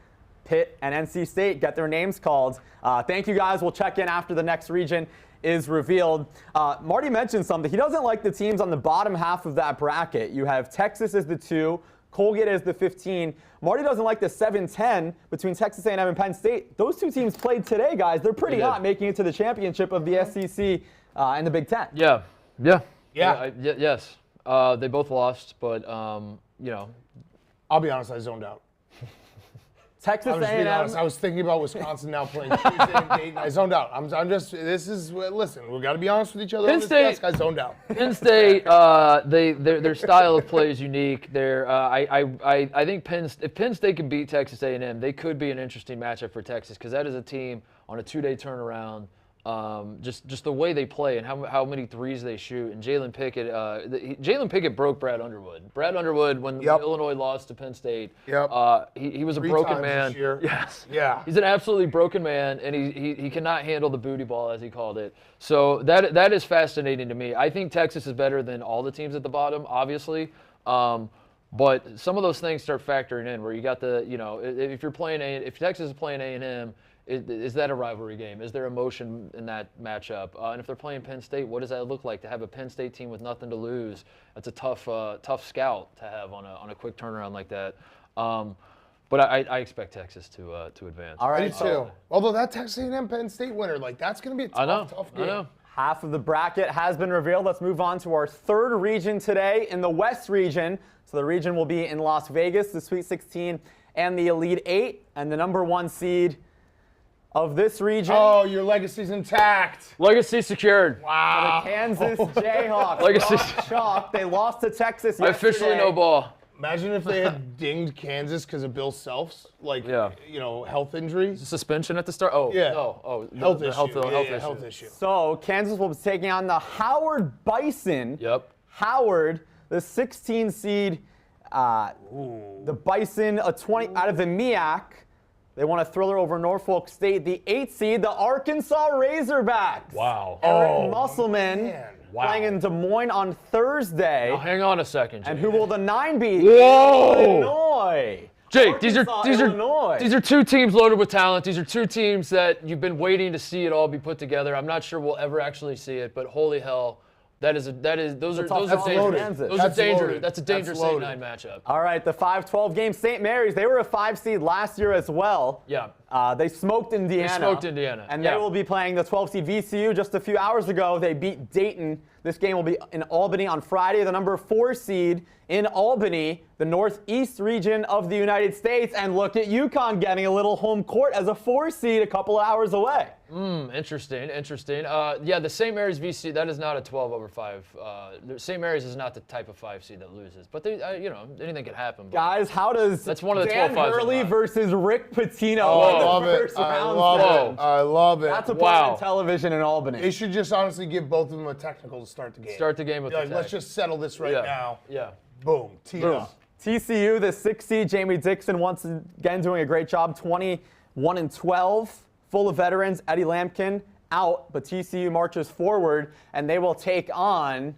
A: Pitt and NC State get their names called. Thank you, guys. We'll check in after the next region is revealed. Marty mentioned something. He doesn't like the teams on the bottom half of that bracket. You have Texas as the 2, Colgate as the 15. Marty doesn't like the 7-10 between Texas A&M and Penn State. Those 2 teams played today, guys. They're pretty hot, making it to the championship of the SEC and the Big Ten.
C: Yeah.
D: Yeah.
C: They both lost, but
B: I'll be honest, I zoned out.
A: Texas
B: I'm just being
A: A&M.
B: honest. I was thinking about Wisconsin now playing Tuesday and Dayton. I zoned out. Listen, we got to be honest with each other on this desk. I zoned out.
C: Penn State, their style of play is unique. I think if Penn State can beat Texas A&M, they could be an interesting matchup for Texas because that is a team on a 2-day turnaround. Just the way they play and how many threes they shoot. And Jalen Pickett broke Brad Underwood. Brad Underwood, when Illinois lost to Penn State, he was a
B: 3
C: broken
B: times
C: man.
B: this year.
C: Yes.
B: Yeah.
C: He's an absolutely broken man, and he cannot handle the booty ball, as he called it. So that is fascinating to me. I think Texas is better than all the teams at the bottom, obviously. But some of those things start factoring in where you got if Texas is playing A&M, is that a rivalry game? Is there emotion in that matchup? And if they're playing Penn State, what does that look like to have a Penn State team with nothing to lose? That's a tough scout to have on a quick turnaround like that. But I expect Texas to advance.
A: All right,
B: Me too. Although that Texas A&M Penn State winner, that's going to be a tough game.
C: I know.
A: Half of the bracket has been revealed. Let's move on to our 3rd region today in the West region. So the region will be in Las Vegas, the Sweet 16 and the Elite 8, and the number 1 seed of this region.
B: Oh, your legacy's intact.
C: Legacy secured.
B: Wow.
A: The Kansas Jayhawks.
C: Legacy.
A: Chalk. They lost to Texas yesterday.
C: Officially no ball.
B: Imagine if they had dinged Kansas because of Bill Self's, health injuries.
C: Suspension at the start? Oh,
B: Yeah.
C: no. Oh,
B: Health
C: the
B: issue.
C: health issue.
A: So Kansas will be taking on the Howard Bison.
C: Yep.
A: Howard, the 16 seed. The Bison, a 20 out of the MEAC. They won a thriller over Norfolk State. The 8 seed, the Arkansas Razorbacks.
C: Wow.
A: Eric Musselman
B: man.
A: playing in Des Moines on Thursday.
C: Now, hang on a second, Jake.
A: And who will the 9 be?
C: Whoa!
A: Illinois.
C: Jake, these
A: Illinois.
C: are two teams loaded with talent. These are two teams that you've been waiting to see it all be put together. I'm not sure we'll ever actually see it, but holy hell. Those are dangerous. That's a dangerous 8-9 matchup.
A: All right, the 5-12 game. St. Mary's, they were a 5 seed last year as well.
C: Yeah.
A: They smoked Indiana. And they will be playing the 12 seed VCU. Just a few hours ago, they beat Dayton. This game will be in Albany on Friday. The number 4 seed in Albany, the northeast region of the United States. And look at UConn getting a little home court as a 4 seed a couple of hours away.
C: Interesting. The St. Mary's VC, that is not a 12/5. St. Mary's is not the type of 5 seed that loses. But they, anything can happen. But
A: guys, how does
C: that's one of the
A: Dan
C: 12-5s
A: Hurley versus Rick Pitino
B: I
A: in the first round?
B: I love it.
A: That's apartment television in Albany.
B: They should just honestly give both of them a technical to start the game.
C: Start the game with the
B: let's just settle this right now.
C: Yeah.
B: Boom. Tee it up.
A: TCU, the 6 seed, Jamie Dixon once again doing a great job, 21-12, full of veterans. Eddie Lampkin out, but TCU marches forward, and they will take on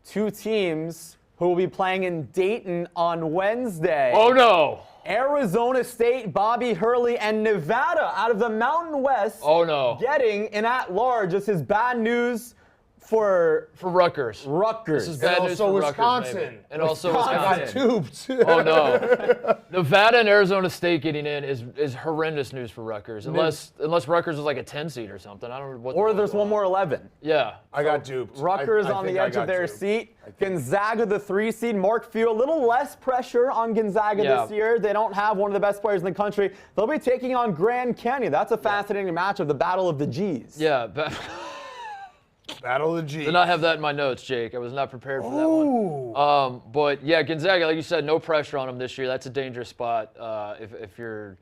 A: 2 teams who will be playing in Dayton on Wednesday.
C: Oh, no.
A: Arizona State, Bobby Hurley, and Nevada out of the Mountain West.
C: Oh, no.
A: Getting an at-large. This is bad news for
C: Rutgers.
A: Rutgers.
C: This is bad news for
B: Wisconsin.
C: Rutgers, maybe. And also
B: I
C: Wisconsin.
B: got tubed.
C: Oh, no. Nevada and Arizona State getting in is horrendous news for Rutgers. Unless Rutgers was like a 10 seed or something. I don't know what.
A: Or there's one more 11.
C: Yeah.
B: I got duped.
A: Rutgers on the edge of their seat. Gonzaga, the 3 seed. Mark Few, a little less pressure on Gonzaga this year. They don't have one of the best players in the country. They'll be taking on Grand Canyon. That's a fascinating matchup, the Battle of the G's.
C: Yeah.
B: Battle of the G's.
C: Did not have that in my notes, Jake. I was not prepared for that one. But yeah, Gonzaga, like you said, no pressure on them this year. That's a dangerous spot if you're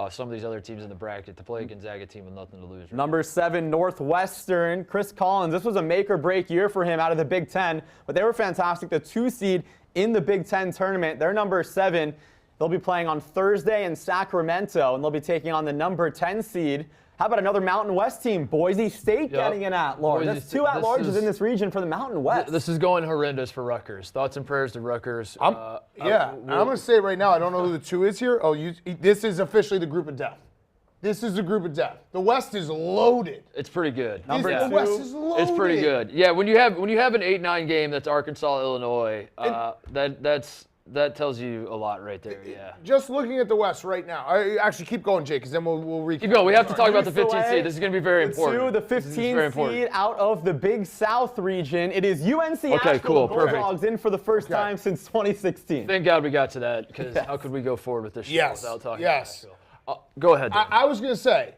C: some of these other teams in the bracket to play a Gonzaga team with nothing to lose. Right?
A: Number 7, Northwestern, Chris Collins. This was a make-or-break year for him out of the Big Ten, but they were fantastic. The 2 seed in the Big Ten tournament. They're number 7. They'll be playing on Thursday in Sacramento, and they'll be taking on the number 10 seed. How about another Mountain West team? Boise State getting an at-large. That's 2 at-larges in this region for the Mountain West.
C: This is going horrendous for Rutgers. Thoughts and prayers to Rutgers.
B: I'm going to say it right now. I don't know who the 2 is here. This is officially the group of death. This is the group of death. The West is loaded.
C: It's pretty good.
B: The West is loaded.
C: It's pretty good. Yeah, when you have an 8-9 game that's Arkansas, Illinois, that tells you a lot right there. Yeah.
B: Just looking at the West right now. Actually, keep going, Jake, because then we'll recap.
C: Keep going. We have to talk about the 15 seed. This is going to be very important.
A: The 15 seed out of the Big South region. It is UNC
C: Asheville
A: Bulldogs in for the first time since 2016.
C: Thank God we got to that, because how could we go forward with this show without talking about Asheville? Go ahead.
B: I was going to say,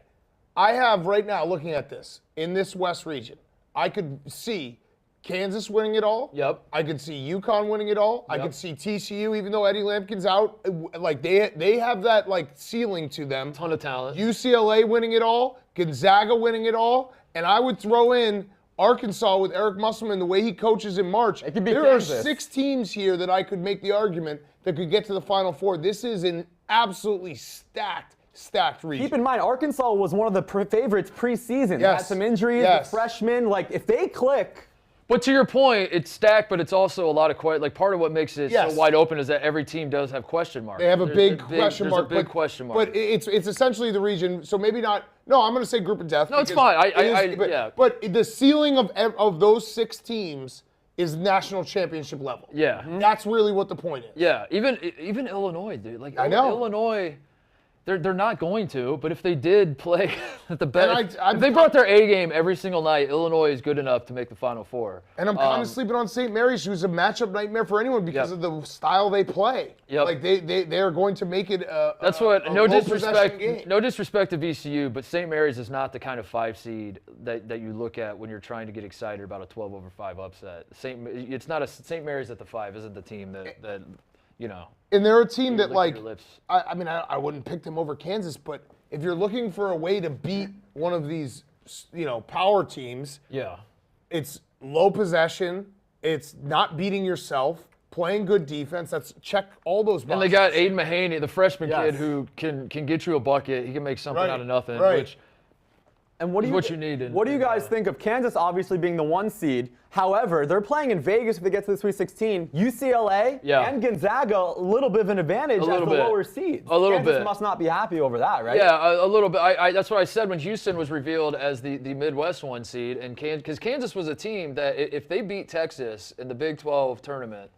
B: I have right now, looking at this, in this West region, I could see Kansas winning it all.
C: Yep.
B: I could see UConn winning it all. Yep. I could see TCU, even though Eddie Lampkin's out. Like they have that ceiling to them.
C: Ton of talent.
B: UCLA winning it all. Gonzaga winning it all. And I would throw in Arkansas with Eric Musselman, the way he coaches in March. There are 6 teams here that I could make the argument that could get to the Final Four. This is an absolutely stacked region.
A: Keep in mind, Arkansas was one of the favorites preseason. They had some injuries. The freshmen, if they click.
C: But to your point, it's stacked, but it's also a lot of part of what makes it so wide open is that every team does have question marks.
B: They have a big question mark.
C: There's a big question mark.
B: But it's essentially the region, so maybe not. No, I'm going to say group of death.
C: No, it's fine.
B: But the ceiling of those 6 teams is national championship level.
C: Yeah.
B: That's really what the point is.
C: Yeah, even Illinois, dude.
B: I know.
C: Illinois, they're not going to, but if they did play at the best, if they brought their A game every single night, Illinois is good enough to make the Final Four.
B: And I'm kind of sleeping on St. Mary's, who's a matchup nightmare for anyone because of the style they play.
C: Yep.
B: They are going to make it
C: no disrespect to VCU, but St. Mary's is not the kind of 5 seed that you look at when you're trying to get excited about a 12/5 upset. St. Mary's at the 5 isn't the team that
B: And they're a team that,
C: lick
B: like,
C: your lips.
B: I mean, I wouldn't pick them over Kansas, but if you're looking for a way to beat one of these, power teams,
C: Yeah.
B: it's low possession, it's not beating yourself, playing good defense. That's check all those boxes.
C: And they got Aiden Mahaney, the freshman
A: Yes.
C: kid who can get you a bucket. He can make something
B: Right,
C: out of nothing,
B: right.
C: which
A: And what do
C: is
A: you
C: what you need.
A: What do you guys think of Kansas obviously being the 1 seed? However, they're playing in Vegas if they get to the Sweet 16. UCLA
C: Yeah.
A: and Gonzaga a little bit of an advantage as the
C: little bit.
A: lower seeds.
C: A little
A: Kansas
C: bit.
A: must not be happy over that, right?
C: Yeah, a little bit. That's what I said when Houston was revealed as the Midwest 1 seed, and because Kansas was a team that if they beat Texas in the Big 12 tournament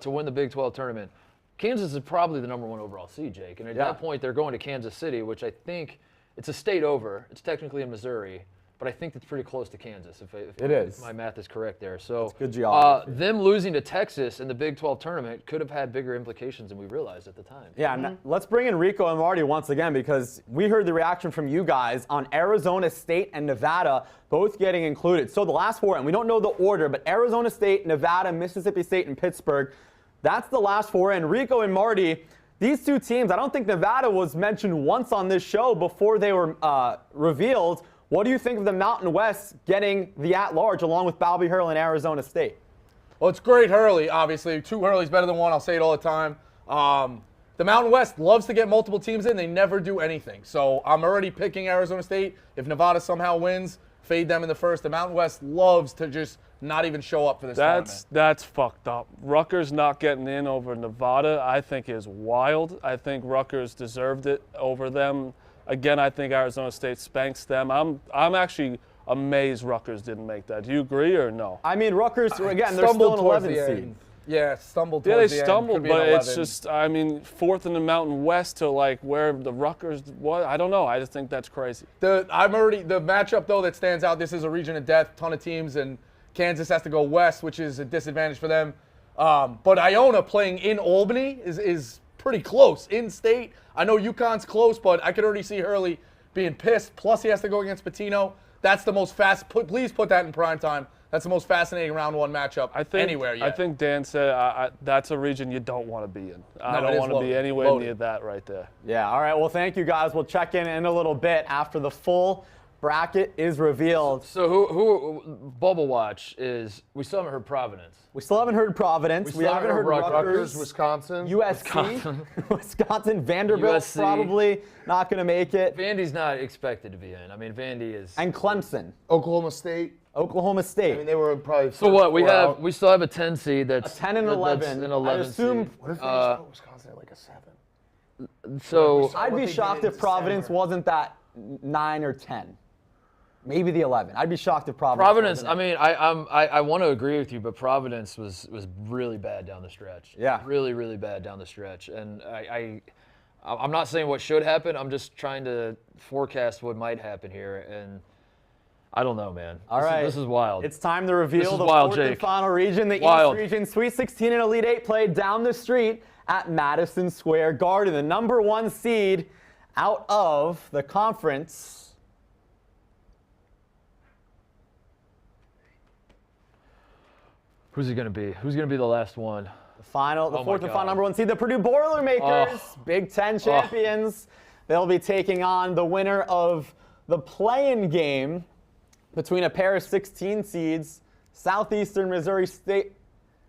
C: to win the Big 12 tournament, Kansas is probably the number 1 overall seed, Jake. And at that point, they're going to Kansas City, which I think it's a state over. It's technically in Missouri, but I think it's pretty close to Kansas if my math is correct there. So
A: good geography.
C: them losing to Texas in the Big 12 tournament could have had bigger implications than we realized at the time.
A: Yeah, and let's bring in Rico and Marty once again because we heard the reaction from you guys on Arizona State and Nevada both getting included. So the last 4, and we don't know the order, but Arizona State, Nevada, Mississippi State, and Pittsburgh, that's the last 4. And Rico and Marty, these 2 teams, I don't think Nevada was mentioned once on this show before they were revealed. What do you think of the Mountain West getting the at-large along with Bobby Hurley and Arizona State?
D: Well, it's great Hurley, obviously. 2 Hurleys better than 1. I'll say it all the time. The Mountain West loves to get multiple teams in. They never do anything. So I'm already picking Arizona State. If Nevada somehow wins, fade them in the first. The Mountain West loves to just not even show up for this tournament.
E: That's fucked up. Rutgers not getting in over Nevada, I think, is wild. I think Rutgers deserved it over them. Again, I think Arizona State spanks them. I'm actually amazed Rutgers didn't make that. Do you agree or no?
A: I mean, Rutgers, again, they're still an 11 seed.
D: Yeah, stumbled
E: Yeah,
D: towards
E: they
D: the end.
E: stumbled,
D: Could be an
E: but it's
D: 11.
E: just, I mean, 4th in the Mountain West to like where the Rutgers was. I don't know. I just think that's crazy.
D: The matchup, though, that stands out, this is a region of death, ton of teams, and Kansas has to go west, which is a disadvantage for them. But Iona playing in Albany is pretty close. In-state, I know UConn's close, but I could already see Hurley being pissed. Plus, he has to go against Pitino. That's the most please put that in prime time. That's the most fascinating round 1 matchup anywhere yet.
E: I think Dan said that's a region you don't want to be in. I don't want to be anywhere near that right there.
A: Yeah, all right. Well, thank you, guys. We'll check in a little bit after the full bracket is revealed.
C: So who Bubble Watch is, we still haven't heard Providence.
A: We still haven't heard Providence. We haven't heard Rutgers,
B: Wisconsin.
A: USC, Wisconsin, Vanderbilt
C: USC.
A: Probably not going to make it.
C: Vandy's not expected to be in. I mean, Vandy is.
A: And Clemson,
B: Oklahoma State.
A: Oklahoma State.
B: I mean, they were probably.
C: So what? We
B: out.
C: still have a 10 seed that's
A: a 10 and 11.
C: That's an 11
A: I assume.
C: seed.
B: What if they just put Wisconsin at like a 7?
C: So
A: I'd be
B: what they
A: shocked
B: did in
A: if Providence
B: December.
A: wasn't that 9 or 10. Maybe the 11. I'd be shocked if Providence.
C: Providence. I mean, I want to agree with you, but Providence was really bad down the stretch.
A: Yeah.
C: Really, really bad down the stretch. And I'm not saying what should happen. I'm just trying to forecast what might happen here. And I don't know, man.
A: All right.
C: This is wild.
A: It's time to reveal the
C: wild,
A: 4th and
C: Jake.
A: final region. The
C: Wild.
A: East region, Sweet 16 and Elite 8 played down the street at Madison Square Garden. The number 1 seed out of the conference.
C: Who's it going to be? Who's going to be the last one?
A: The 4th and
C: God.
A: final number 1 seed, the Purdue Boilermakers, Big Ten champions. They'll be taking on the winner of the play-in game between a pair of 16 seeds, Southeastern Missouri State.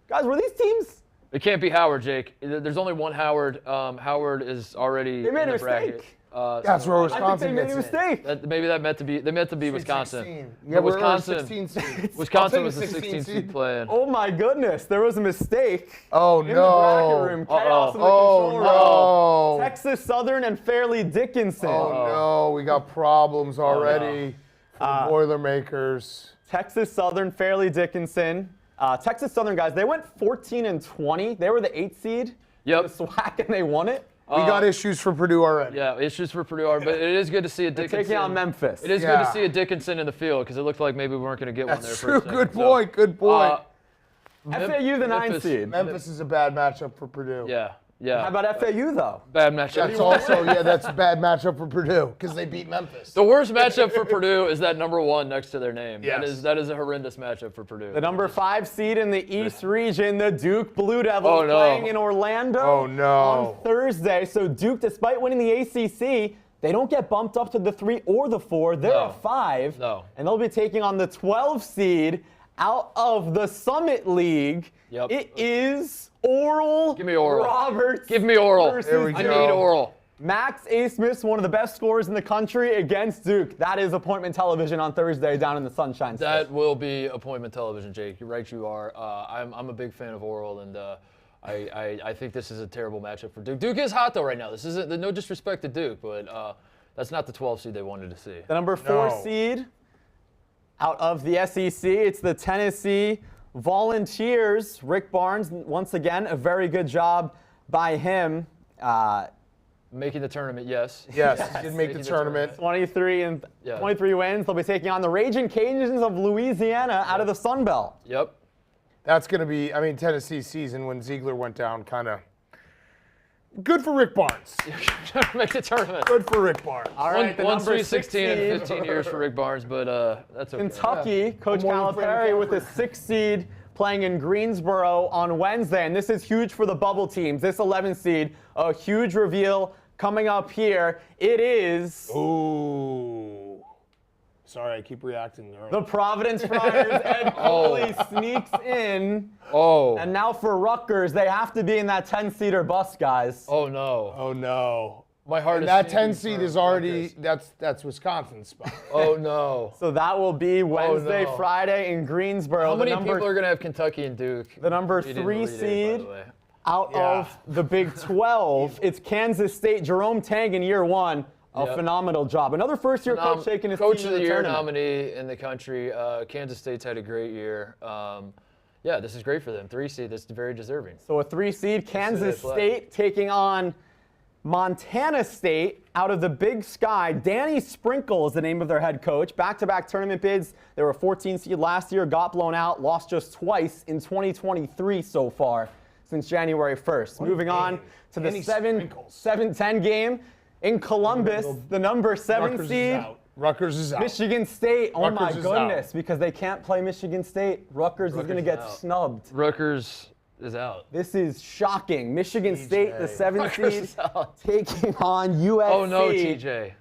A: Guys, were these teams?
C: It can't be Howard, Jake. There's only one Howard. Howard is already
A: They made
C: in
A: a
C: the bracket.
A: mistake.
B: That's where
A: I think they
B: Wisconsin
A: made a
B: gets in.
A: mistake.
C: Maybe that meant to be. They meant to be
B: Sweet
C: Wisconsin.
B: 16.
C: But
B: Yeah, we're
C: Wisconsin.
B: 16 seed.
C: Wisconsin
B: I'll
C: was
B: take
C: the
B: 16
C: 16th seed playing.
A: Oh my goodness, there was a mistake.
B: Oh
A: In the
B: no.
A: bracket room, chaos in the
B: Oh
A: control room.
B: no.
A: Texas Southern and Fairleigh Dickinson.
B: Oh no, we got problems already for the Boilermakers.
A: Texas Southern, Fairleigh Dickinson. Texas Southern, guys, they went 14 and 20. They were the 8th seed.
C: Yep.
A: The SWAC, and they won it.
B: We got issues for Purdue already.
C: Yeah, issues for Purdue, but it is good to see a Dickinson.
A: Taking on Memphis.
C: It is good
B: Yeah.
C: to see a Dickinson in the field because it looked like maybe we weren't going to get one there
B: That's
C: for
B: true.
C: a second.
B: Good
C: So,
B: point. Good point.
A: FAU, the 9th
C: Memphis-
A: seed.
B: Memphis is a bad matchup for Purdue.
C: Yeah. Yeah.
A: How about FAU, though?
C: Bad matchup.
B: That's also, that's a bad matchup for Purdue because they beat Memphis.
C: The worst matchup for Purdue is that number 1 next to their name.
B: Yes.
C: That is a horrendous matchup for Purdue.
A: The number 5 seed in the East region, the Duke Blue Devils,
C: Oh, no.
A: playing in Orlando
B: Oh, no.
A: on Thursday. So Duke, despite winning the ACC, they don't get bumped up to the 3 or the 4. They're
C: No.
A: a 5.
C: No.
A: And they'll be taking on the 12 seed out of the Summit League.
C: Yep.
A: It is Oral
C: Give me Oral.
A: Roberts.
C: Give me Oral.
A: versus
B: There we
C: I
B: go.
C: need Oral.
A: Max Asmus, one of the best scorers in the country, against Duke. That is appointment television on Thursday down in the Sunshine State.
C: That will be appointment television, Jake. You're right, you are. I'm a big fan of Oral, and I think this is a terrible matchup for Duke. Duke is hot, though, right now. This isn't, no disrespect to Duke, but that's not the 12 seed they wanted to see.
A: The number 4
B: No.
A: seed out of the SEC, it's the Tennessee Volunteers. Rick Barnes, once again, a very good job by him.
C: Making the tournament, yes.
B: Yes, he did make
C: Making
B: the tournament.
A: 23 and
C: Yeah.
A: 23 wins. They'll be taking on the Raging Cajuns of Louisiana out of the Sun Belt.
C: Yep.
B: That's going to be, Tennessee's season when Ziegler went down, kind of good for Rick Barnes.
C: Make the tournament.
B: Good for Rick Barnes.
A: All right, the
C: One
A: number
C: Sweet
A: 6
C: 16 in
A: seed,
C: 15 years for Rick Barnes, but that's okay.
A: Kentucky, Coach
B: More than
A: Calipari
B: Fred
A: with a 6 seed playing in Greensboro on Wednesday. And this is huge for the bubble teams. This 11 seed, a huge reveal coming up here. It is
B: Ooh. Sorry, I keep reacting.
A: the Providence Friars. Ed Coley sneaks in.
C: Oh.
A: And now for Rutgers, they have to be in that 10-seater bus, guys.
C: Oh, no.
B: Oh, no.
C: My heart
B: And
C: is
B: that
C: sinking
B: 10 seed
C: for
B: is already,
C: Rutgers.
B: that's Wisconsin's spot.
C: Oh, no.
A: So that will be Wednesday,
C: no.
A: Friday in Greensboro.
C: How many
A: the number,
C: people are going to have Kentucky and Duke?
A: the number
C: You didn't
A: 3
C: read it, by
A: seed
C: the way.
A: out
B: Yeah.
A: of the Big 12. It's Kansas State. Jerome Tang in year 1. A
C: Yep.
A: phenomenal job. Another first-year coach taking his
C: Coach
A: team
C: of
A: to
C: the
A: the
C: Year
A: tournament.
C: nominee in the country. Kansas State's had a great year. Yeah, this is great for them. 3 seed, that's very deserving.
A: So a 3 seed, Kansas
C: they play.
A: State taking on Montana State out of the Big Sky. Danny Sprinkle is the name of their head coach. Back-to-back tournament bids. They were a 14 seed last year, got blown out, lost just twice in 2023 so far since January 1st. Moving on to the
B: Danny
A: 7-10 game in Columbus, the number 7
B: Rutgers is
A: seed.
B: out. Rutgers is out.
A: Michigan State, oh my
B: Rutgers is
A: goodness, because they can't play Michigan State. Rutgers is going to
C: Rutgers
A: get
C: is out.
A: snubbed.
C: Rutgers is out.
A: This is shocking. Michigan State, the 7
C: Rutgers
A: seed,
C: is out.
A: taking on USC
C: Oh, no, TJ.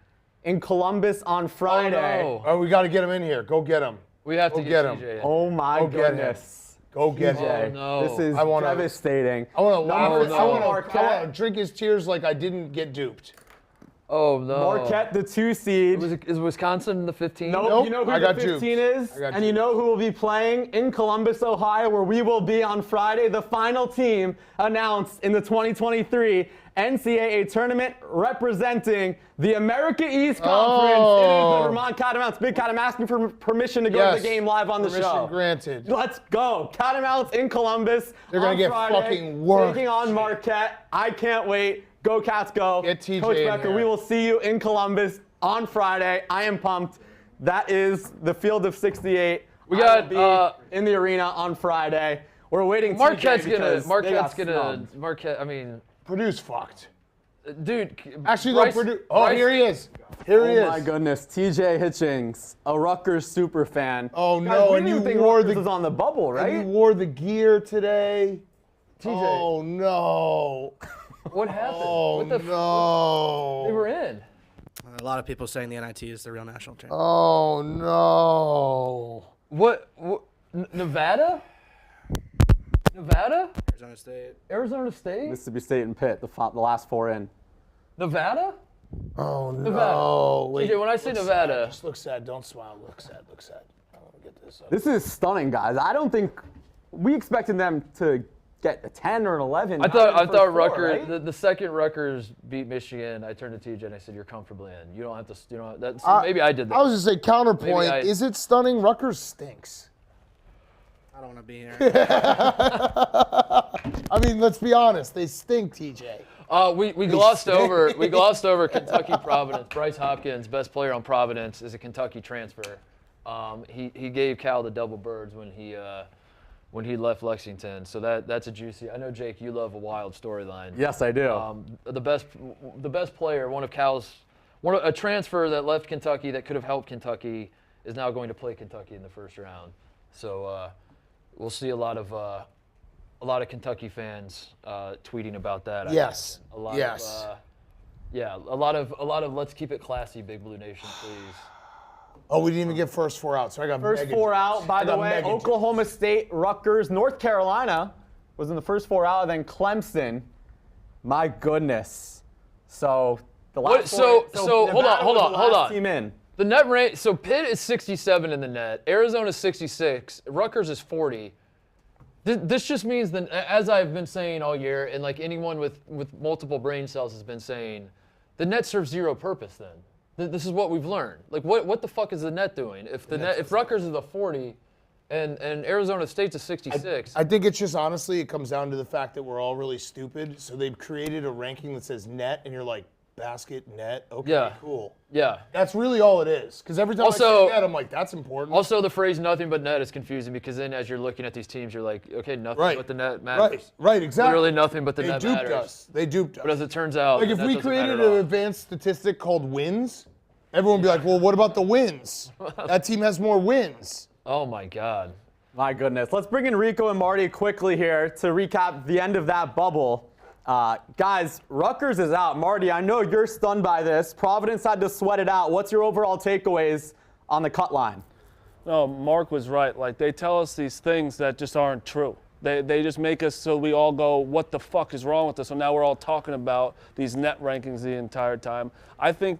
A: in Columbus on Friday.
C: Oh, no.
B: Oh, we got to get him in here. Go get him.
C: We have to
B: Go
C: get
B: get 'em.
C: TJ in.
A: Oh my
B: Go get him.
A: goodness.
B: Go get
A: TJ,
B: him.
C: Oh, no.
A: This is
B: I wanna-
A: devastating.
B: I want to laugh.
A: Number
C: no.
B: I want
A: Marquette.
B: to drink his tears like I didn't get duped.
C: Oh, no.
A: Marquette, the 2 seed.
C: Is Wisconsin the 15?
A: Nope.
B: Nope,
A: You know who
B: I
A: the
B: got
A: 15
B: duped.
A: is?
B: I got
A: And you know who will be playing in Columbus, Ohio, where we will be on Friday, the final team announced in the 2023 NCAA tournament representing the America East Conference. It is the Vermont Catamounts. Big Catam asking for permission to go to
B: Yes.
A: the game live on the
B: Permission
A: show.
B: granted.
A: Let's go. Catamounts in Columbus.
B: They're gonna
A: on
B: get
A: Friday,
B: fucking worked.
A: Taking on Marquette. I can't wait. Go Cats, go.
B: Get TJ
A: Coach
B: in
A: Becker,
B: there.
A: we will see you in Columbus on Friday. I am pumped. That is the field of 68.
C: We
A: I
C: got,
A: will be in the arena on Friday. We're waiting.
C: Marquette's
A: TJ
C: gonna.
A: because they got snubbed.
C: Marquette. I mean,
B: Purdue's fucked.
C: dude.
B: Actually,
C: Bryce-
B: no, Purdue. Oh,
C: Bryce-
B: here he is. Here he
A: Oh
B: is.
A: my goodness, TJ Hitchings, a Rutgers super fan.
B: Oh,
A: Guys,
B: no,
A: we
B: and
A: didn't
B: you
A: think
B: wore
A: Rutgers
B: the-
A: was on the bubble, right?
B: And you wore the gear today.
C: TJ.
B: Oh no.
C: What happened?
B: Oh
C: what the
B: no.
C: They were in.
F: A lot of people saying the NIT is the real national championship.
B: Oh no.
C: What Nevada? Nevada?
F: Arizona State.
C: Arizona State?
A: Mississippi State and Pitt, the last 4 in.
C: Nevada?
B: Oh
C: Nevada.
B: no. Wait.
C: TJ, when I say
B: Look
C: Nevada,
B: sad. Just look sad. Don't smile. Look sad. Look sad. I want to get this up.
A: This is stunning, guys. I don't think we expected them to get a 10 or an 11.
C: I
A: not in the
C: thought
A: first 4,
C: Rutgers.
A: right?
C: The second Rutgers beat Michigan, I turned to TJ and I said, "You're comfortably in. You don't have to. You know that's maybe I did that."
B: I was just say counterpoint.
C: Maybe I-
B: Is it stunning? Rutgers stinks.
F: I don't want to be here.
B: I mean, let's be honest. They stink, TJ.
C: We glossed over Kentucky Providence. Bryce Hopkins, best player on Providence, is a Kentucky transfer. He gave Cal the double birds when he when he left Lexington. So that's a juicy. I know, Jake, you love a wild storyline.
A: Yes, I do.
C: The best player, a transfer that left Kentucky that could have helped Kentucky is now going to play Kentucky in the first round. So we'll see a lot of Kentucky fans tweeting about that.
B: Yes.
C: A lot
B: Yes.
C: Of, a lot of let's keep it classy, Big Blue Nation, please.
B: Oh, we didn't even get first four out, so I got
A: First
B: mega
A: four
B: jokes.
A: out, by
B: I
A: the
B: got
A: way,
B: mega jokes.
A: Oklahoma State, Rutgers, North Carolina was in the first four out, and then Clemson. My goodness. So the last
C: So
A: Nevada
C: hold
A: was the
C: on.
A: last team in.
C: The net rate, so Pitt is 67 in the net, Arizona's 66, Rutgers is 40. This just means that, as I've been saying all year, and like anyone with multiple brain cells has been saying, the net serves zero purpose then. This is what we've learned. Like, what the fuck is the net doing? If Rutgers is a 40 and Arizona State's a 66.
B: I think it's just, honestly, it comes down to the fact that we're all really stupid. So they've created a ranking that says net, and you're like, basket, net, okay,
C: Yeah.
B: cool.
C: Yeah.
B: That's really all it is. Because every time I
C: Also-
B: say net, I'm like, that's important.
C: Also, the phrase "nothing but net" is confusing because then, as you're looking at these teams, you're like, okay, nothing
B: Right.
C: but the net matters.
B: Right, exactly.
C: Literally nothing but the
B: They
C: net
B: duped
C: matters.
B: us. They duped us.
C: But as it turns out,
B: Like, if
C: that
B: we
C: doesn't
B: created
C: matter at
B: an
C: all.
B: advanced statistic called wins, everyone would be like, well, what about the wins? That team has more wins.
C: Oh my God.
A: My goodness. Let's bring in Rico and Marty quickly here to recap the end of that bubble. Guys, Rutgers is out. Marty, I know you're stunned by this. Providence had to sweat it out. What's your overall takeaways on the cut line?
E: No, Mark was right. Like, they tell us these things that just aren't true. They just make us so we all go, what the fuck is wrong with us? So now we're all talking about these net rankings the entire time. I think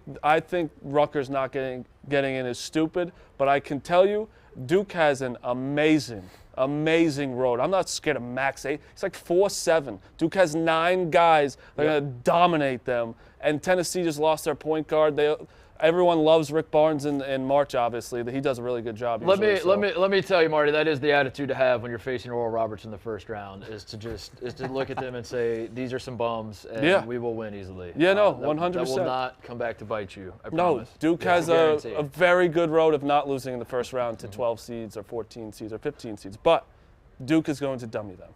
E: Rutgers not getting in is stupid, but I can tell you, Duke has an amazing road. I'm not scared of Max 8. It's like 4-7. Duke has 9 guys that are going to dominate them. And Tennessee just lost their point guard. Everyone loves Rick Barnes and March, obviously. He does a really good job.
C: Let
E: usually,
C: me tell you, Marty, that is the attitude to have when you're facing Oral Roberts in the first round, is to look at them and say, these are some bums, and we will win easily.
E: Yeah, no,
C: That
E: 100%.
C: will not come back to bite you, I
E: No,
C: promise.
E: Duke has
C: Guarantee.
E: a very good road of not losing in the first round to 12 seeds or 14 seeds or 15 seeds. But Duke is going to dummy them.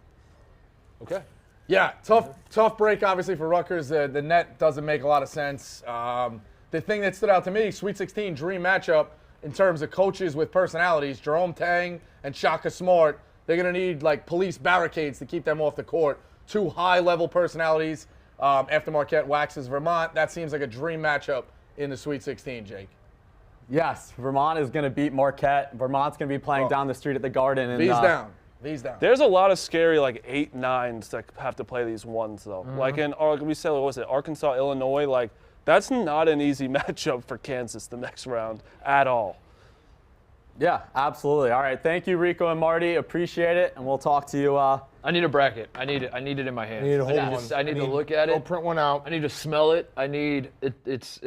C: Okay.
D: Yeah, tough break, obviously, for Rutgers. The net doesn't make a lot of sense. The thing that stood out to me, Sweet 16 dream matchup in terms of coaches with personalities, Jerome Tang and Shaka Smart. They're going to need, like, police barricades to keep them off the court. 2 high-level personalities after Marquette waxes Vermont. That seems like a dream matchup in the Sweet 16, Jake.
A: Yes, Vermont is going to beat Marquette. Vermont's going to be playing down the street at the Garden. And,
D: V's down.
E: There's a lot of scary, like, 8-9s that have to play these ones, though. Like we said, what was it, Arkansas, Illinois? Like, that's not an easy matchup for Kansas the next round at all.
A: Yeah, absolutely. All right, thank you, Rico and Marty. Appreciate it, and we'll talk to you.
C: I need a bracket. I need it in my hand.
B: I need to hold one.
C: I need to look at
B: Go
C: it.
B: print one out.
C: I need to smell it. I need it. It's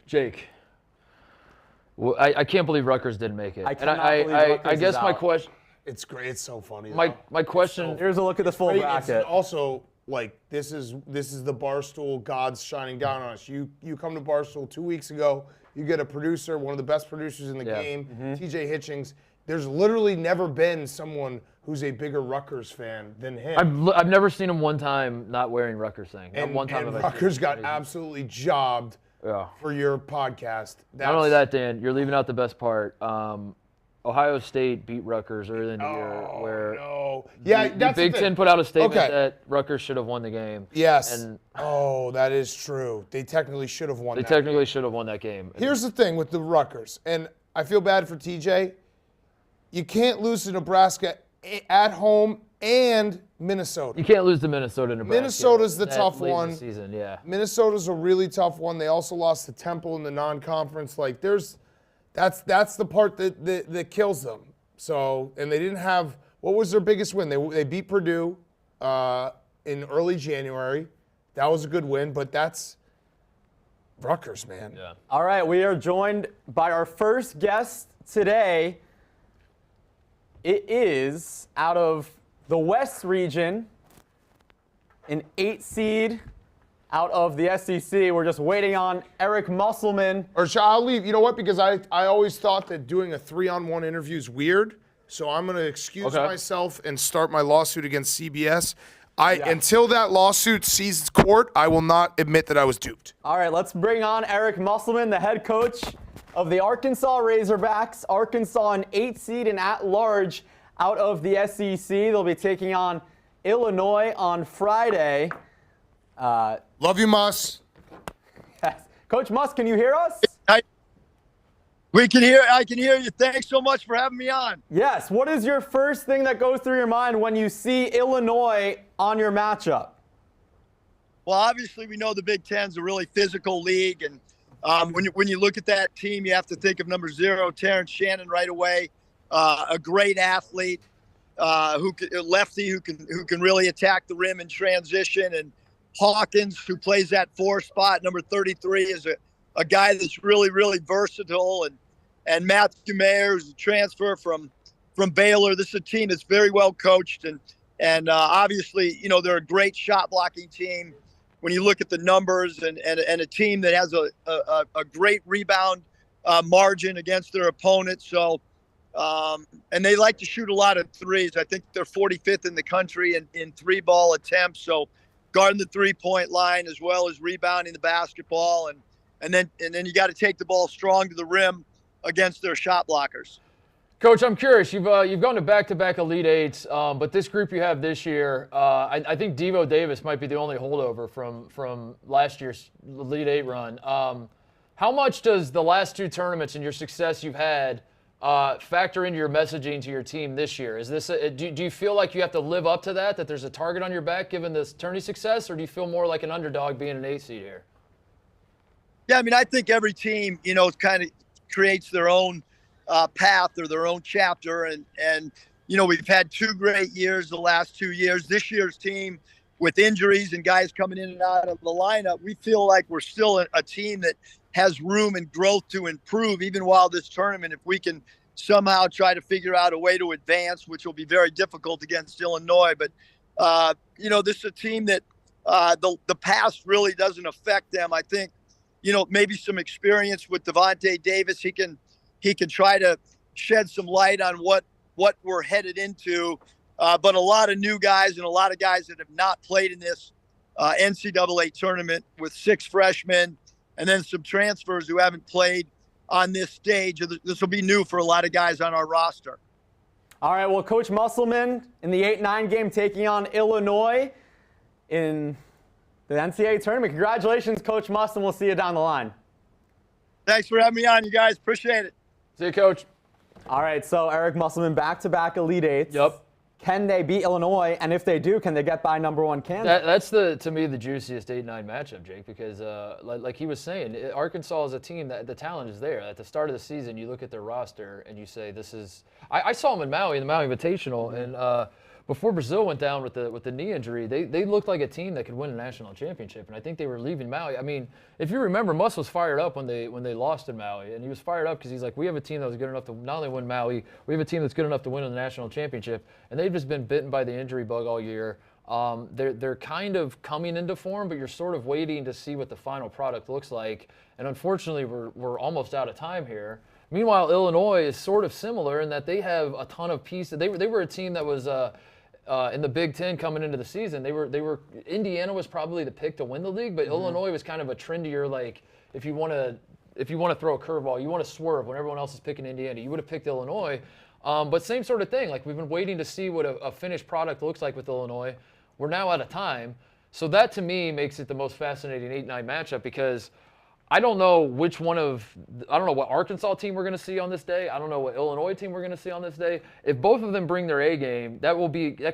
C: Jake. Well, I can't believe Rutgers didn't make it.
A: I cannot believe Rutgers
C: I guess
A: is
C: my
A: out.
C: question.
B: It's great. It's so funny.
C: My question.
A: Here's a look at the full
B: It's
A: bracket.
B: also, like, this is the Barstool gods shining down on us. You come to Barstool 2 weeks ago. You get a producer, one of the best producers in the game, TJ Hitchings. There's literally never been someone who's a bigger Rutgers fan than him.
C: I've never seen him one time not wearing Rutgers thing. Not
B: and
C: one time
B: and
C: have I seen
B: Rutgers
C: it.
B: got
C: Crazy.
B: absolutely jobbed
C: Yeah.
B: for your podcast.
C: Not only that, Dan, you're leaving out the best part. Ohio State beat Rutgers early in the year, where
B: no. Yeah,
C: the
B: that's
C: Big
B: the
C: Ten
B: thing.
C: put out a statement
B: Okay.
C: that Rutgers should have won the game.
B: Yes.
C: And
B: That is true. They technically should have won
C: they
B: that.
C: technically should have won that game.
B: Here's the thing with the Rutgers, and I feel bad for TJ. You can't lose to Nebraska at home and Minnesota.
C: You can't lose to Minnesota. Nebraska.
B: Minnesota's the
C: that
B: tough
C: late in
B: one.
C: the season, yeah.
B: Minnesota's a really tough one. They also lost to Temple in the non-conference. Like, that's the part that kills them. So, and they didn't have, what was their biggest win? They beat Purdue in early January. That was a good win, but that's Rutgers, man.
C: Yeah.
A: All right, we are joined by our first guest today. It is out of the West region, an 8 seed out of the SEC. We're just waiting on Eric Musselman.
B: Or I'll leave. You know what? Because I always thought that doing a 3-on-1 interview is weird. So I'm going to excuse myself and start my lawsuit against CBS. Until that lawsuit sees court, I will not admit that I was duped.
A: All right, let's bring on Eric Musselman, the head coach of the Arkansas Razorbacks. Arkansas, an 8 seed and at large out of the SEC. They'll be taking on Illinois on Friday.
B: Love you, Muss.
A: Yes. Coach Muss, can you hear us?
G: I can hear you. Thanks so much for having me on.
A: Yes. What is your first thing that goes through your mind when you see Illinois on your matchup?
G: Well, obviously, we know the Big Ten's a really physical league. And when you look at that team, you have to think of number 0, Terrence Shannon, right away. A great athlete, lefty who can really attack the rim in transition. And Hawkins, who plays that 4 spot, number 33, is a guy that's really, really versatile. And Matthew Mayer, who's a transfer from Baylor. This is a team that's very well coached. And obviously, they're a great shot blocking team when you look at the numbers, and a team that has a great rebound margin against their opponents. So, and they like to shoot a lot of threes. I think they're 45th in the country in 3-ball attempts. So guarding the 3-point line as well as rebounding the basketball. And then you got to take the ball strong to the rim against their shot blockers.
C: Coach, I'm curious. You've gone to back-to-back Elite Eights, but this group you have this year, I think Devo Davis might be the only holdover from last year's Elite Eight run. How much does the last 2 tournaments and your success you've had factor into your messaging to your team this year? Is this do you feel like you have to live up to that there's a target on your back given this tourney success, or do you feel more like an underdog being an 8 seed here?
G: Yeah, I mean, I think every team, kind of creates their own path or their own chapter. And we've had 2 great years the last 2 years. This year's team, with injuries and guys coming in and out of the lineup, we feel like we're still a team that has room and growth to improve, even while this tournament, if we can somehow try to figure out a way to advance, which will be very difficult against Illinois. But, this is a team that the past really doesn't affect them. I think, maybe some experience with Devontae Davis, he can try to shed some light on what we're headed into. But a lot of new guys and a lot of guys that have not played in this NCAA tournament, with 6 freshmen and then some transfers who haven't played on this stage. This will be new for a lot of guys on our roster.
A: All right, well, Coach Musselman in the 8-9 game taking on Illinois in the NCAA tournament. Congratulations, Coach Musselman. We'll see you down the line.
G: Thanks for having me on, you guys. Appreciate it.
C: See you, Coach.
A: All right, so Eric Musselman, back-to-back Elite Eights.
C: Yep.
A: Can they beat Illinois? And if they do, can they get by number 1 Kansas?
C: That's to me the juiciest 8-9 matchup, Jake, because like he was saying, Arkansas is a team that the talent is there. At the start of the season, you look at their roster and you say, this is. I saw them in Maui, in the Maui Invitational, and before Brazil went down with the knee injury, they looked like a team that could win a national championship, and I think they were leaving Maui. I mean, if you remember, Muss was fired up when they lost in Maui, and he was fired up because he's like, we have a team that was good enough to not only win Maui, we have a team that's good enough to win a national championship, and they've just been bitten by the injury bug all year. They're kind of coming into form, but you're sort of waiting to see what the final product looks like, and unfortunately, we're almost out of time here. Meanwhile, Illinois is sort of similar in that they have a ton of pieces. They were a team that was in the Big Ten coming into the season. They were Indiana was probably the pick to win the league, but Illinois was kind of a trendier, like if you want to throw a curveball, you want to swerve when everyone else is picking Indiana, you would have picked Illinois. But same sort of thing. Like we've been waiting to see what a finished product looks like with Illinois. We're now out of time, so that to me makes it the most fascinating 8-9 matchup because I don't know what Arkansas team we're going to see on this day. I don't know what Illinois team we're going to see on this day. If both of them bring their A game, that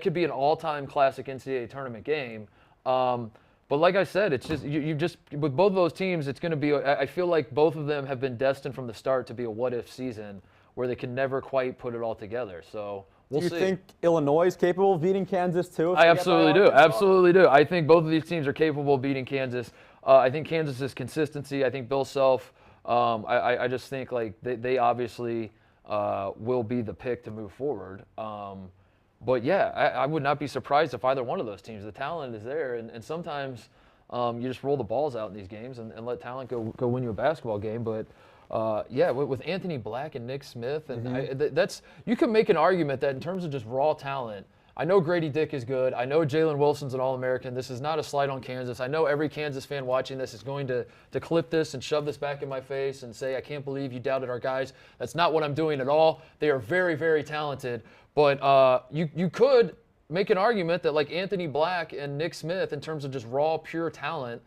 C: could be an all-time classic NCAA tournament game. But like I said, it's just you just with both of those teams, it's going to be. I feel like both of them have been destined from the start to be a what-if season where they can never quite put it all together. So we'll see.
A: Do you think Illinois is capable of beating Kansas too?
C: I absolutely do. Absolutely do. I think both of these teams are capable of beating Kansas. I think Kansas's consistency. I think Bill Self. I just think like they obviously will be the pick to move forward. But yeah, I would not be surprised if either one of those teams. The talent is there, and sometimes You just roll the balls out in these games and let talent go win you a basketball game. But with Anthony Black and Nick Smith, and that's you can make an argument that in terms of just raw talent. I know Grady Dick is good. I know Jalen Wilson's an All-American. This is not a slight on Kansas. I know every Kansas fan watching this is going to clip this and shove this back in my face and say, I can't believe you doubted our guys. That's not what I'm doing at all. They are very, very talented. But you could make an argument that like Anthony Black and Nick Smith, in terms of just raw, pure talent,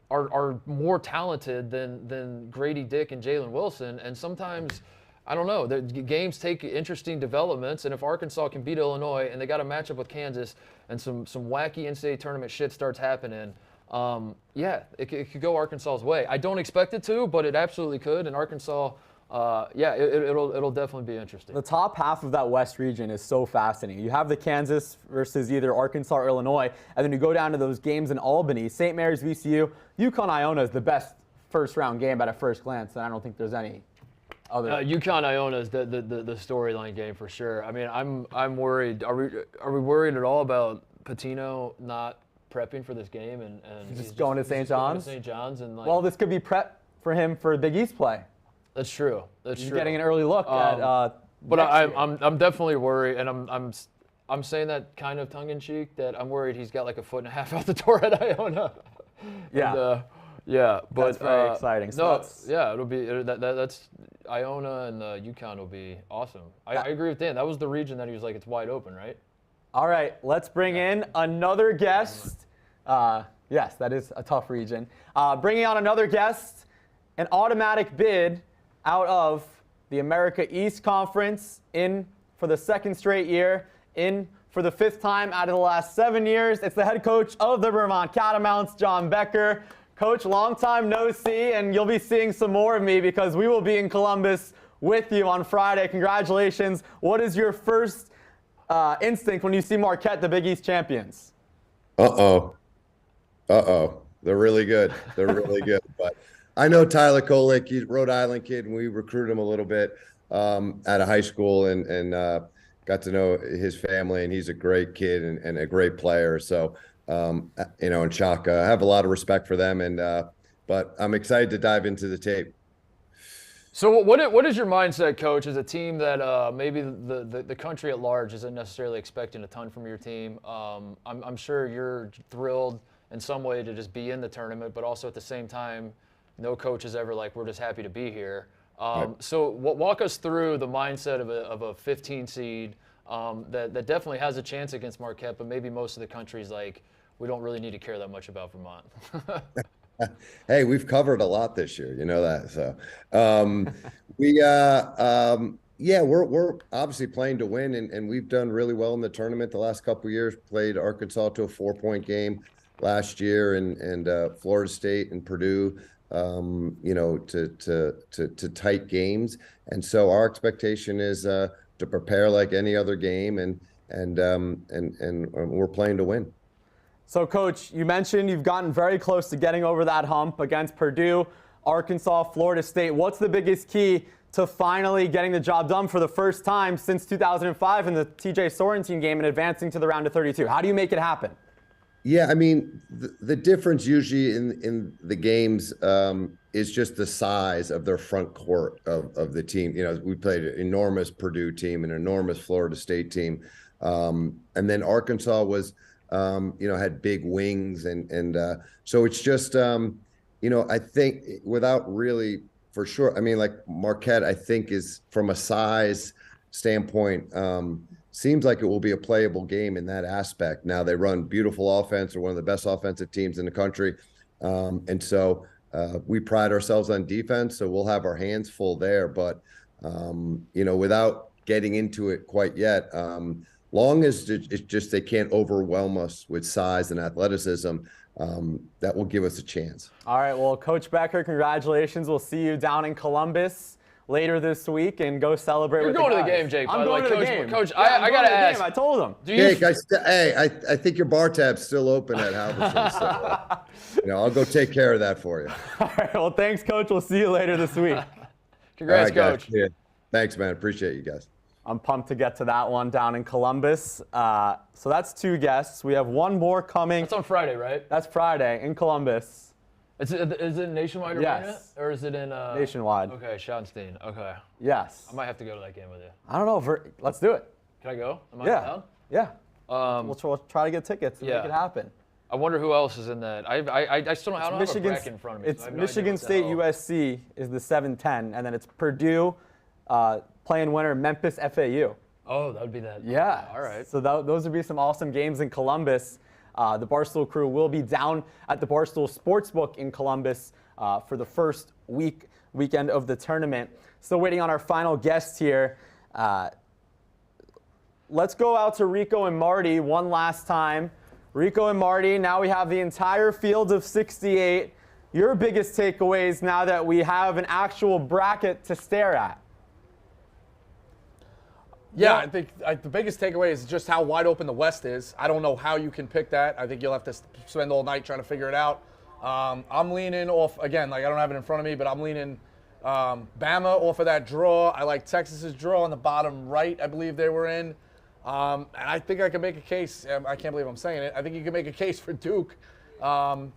C: are more talented than Grady Dick and Jalen Wilson. And sometimes – I don't know. The games take interesting developments, and if Arkansas can beat Illinois and they got a matchup with Kansas and some wacky NCAA tournament shit starts happening, it could go Arkansas's way. I don't expect it to, but it absolutely could. And Arkansas, it'll definitely be interesting.
A: The top half of that West region is so fascinating. You have the Kansas versus either Arkansas or Illinois, and then you go down to those games in Albany. St. Mary's, VCU, UConn-Iona is the best first-round game at a first glance, and I don't think there's any.
C: UConn-Iona is the storyline game for sure. I mean, I'm worried. Are we worried at all about Patino not prepping for this game and
A: just going to St. John's?
C: St. John's and
A: well, this could be prep for him for Big East play.
C: That's true.
A: He's getting an early look at.
C: But I'm definitely worried, and I'm saying that kind of tongue in cheek that I'm worried he's got like a foot and a half out the door at Iona.
A: Yeah.
C: Yeah, but
A: that's very exciting. So
C: it'll be that's Iona and UConn will be awesome. I agree with Dan. That was the region that he was like, it's wide open, right?
A: All right, let's bring in another guest. Yes, that is a tough region. Bringing on another guest, an automatic bid out of the America East Conference, in for the second straight year, in for the fifth time out of the last 7 years. It's the head coach of the Vermont Catamounts, John Becker. Coach, long time no see, and you'll be seeing some more of me because we will be in Columbus with you on Friday. Congratulations. What is your first instinct when you see Marquette, the Big East champions?
H: Uh-oh. They're really good. They're really good. But I know Tyler Kolick. He's a Rhode Island kid, and we recruited him a little bit out of high school and got to know his family, and he's a great kid and a great player. So, and Chaka, I have a lot of respect for them, but I'm excited to dive into the tape.
C: So what is your mindset, Coach, as a team that maybe the country at large isn't necessarily expecting a ton from your team? I'm sure you're thrilled in some way to just be in the tournament, but also at the same time, no coach is ever like, we're just happy to be here.
H: Right.
C: So walk us through the mindset of a 15 seed that definitely has a chance against Marquette, but maybe most of the country's like, we don't really need to care that much about Vermont.
H: Hey, we've covered a lot this year, you know that. So we're obviously playing to win, and we've done really well in the tournament the last couple of years. Played Arkansas to a 4-point game last year, and Florida State and Purdue, to tight games. And so our expectation is to prepare like any other game, and we're playing to win.
A: So, Coach, you mentioned you've gotten very close to getting over that hump against Purdue, Arkansas, Florida State. What's the biggest key to finally getting the job done for the first time since 2005 in the TJ Sorrentine game and advancing to the round of 32? How do you make it happen?
H: Yeah, I mean, the difference usually in the games is just the size of their front court of the team. You know, we played an enormous Purdue team, an enormous Florida State team. And then Arkansas was, had big wings. And so it's just, I think without really for sure, I mean, like Marquette, I think is from a size standpoint, seems like it will be a playable game in that aspect. Now they run beautiful offense. They're one of the best offensive teams in the country. And so we pride ourselves on defense. So we'll have our hands full there, but without getting into it quite yet, long as it's just, they can't overwhelm us with size and athleticism, that will give us a chance.
A: All right. Well, Coach Becker, congratulations. We'll see you down in Columbus later this week and go celebrate with the guys.
C: You're going to the game, Jake.
A: I'm going to the game.
C: Coach,
A: yeah,
C: I got to ask.
A: Game. I told him.
H: Jake, I think your bar tab's still open at Halverson. So, I'll go take care of that for you.
A: All right. Well, thanks, Coach. We'll see you later this week.
C: Congrats,
H: All right,
C: Coach.
H: Guys. Yeah. Thanks, man. Appreciate you guys.
A: I'm pumped to get to that one down in Columbus. So that's 2 guests. We have one more coming.
C: That's on Friday, right?
A: That's Friday in Columbus.
C: Is it Nationwide
A: Yes.
C: Arena? Or is it in...
A: Nationwide.
C: Okay, Schottenstein. Okay.
A: Yes.
C: I might have to go to that game with you.
A: I don't know. Let's do it.
C: Can I go? Am I
A: Yeah.
C: down?
A: Yeah. We'll try to get tickets and
C: yeah.
A: make it happen.
C: I wonder who else is in that. I still don't, I don't have a bracket in front of me.
A: It's
C: so I have no
A: Michigan
C: idea what the
A: State
C: hell-
A: USC is the 7-10, and then it's Purdue playing winner Memphis FAU.
C: Oh, that would be that.
A: Yeah.
C: All right.
A: So those would be some awesome games in Columbus. The Barstool crew will be down at the Barstool Sportsbook in Columbus for the first weekend of the tournament. Still waiting on our final guest here. Let's go out to Rico and Marty one last time. Rico and Marty, now we have the entire field of 68. Your biggest takeaways now that we have an actual bracket to stare at?
D: Yeah, I think the biggest takeaway is just how wide open the West is. I don't know how you can pick that. I think you'll have to spend all night trying to figure it out. I'm leaning off, again, like I don't have it in front of me, but I'm leaning Bama off of that draw. I like Texas's draw on the bottom right, I believe they were in. And I think I can make a case. I can't believe I'm saying it. I think you can make a case for Duke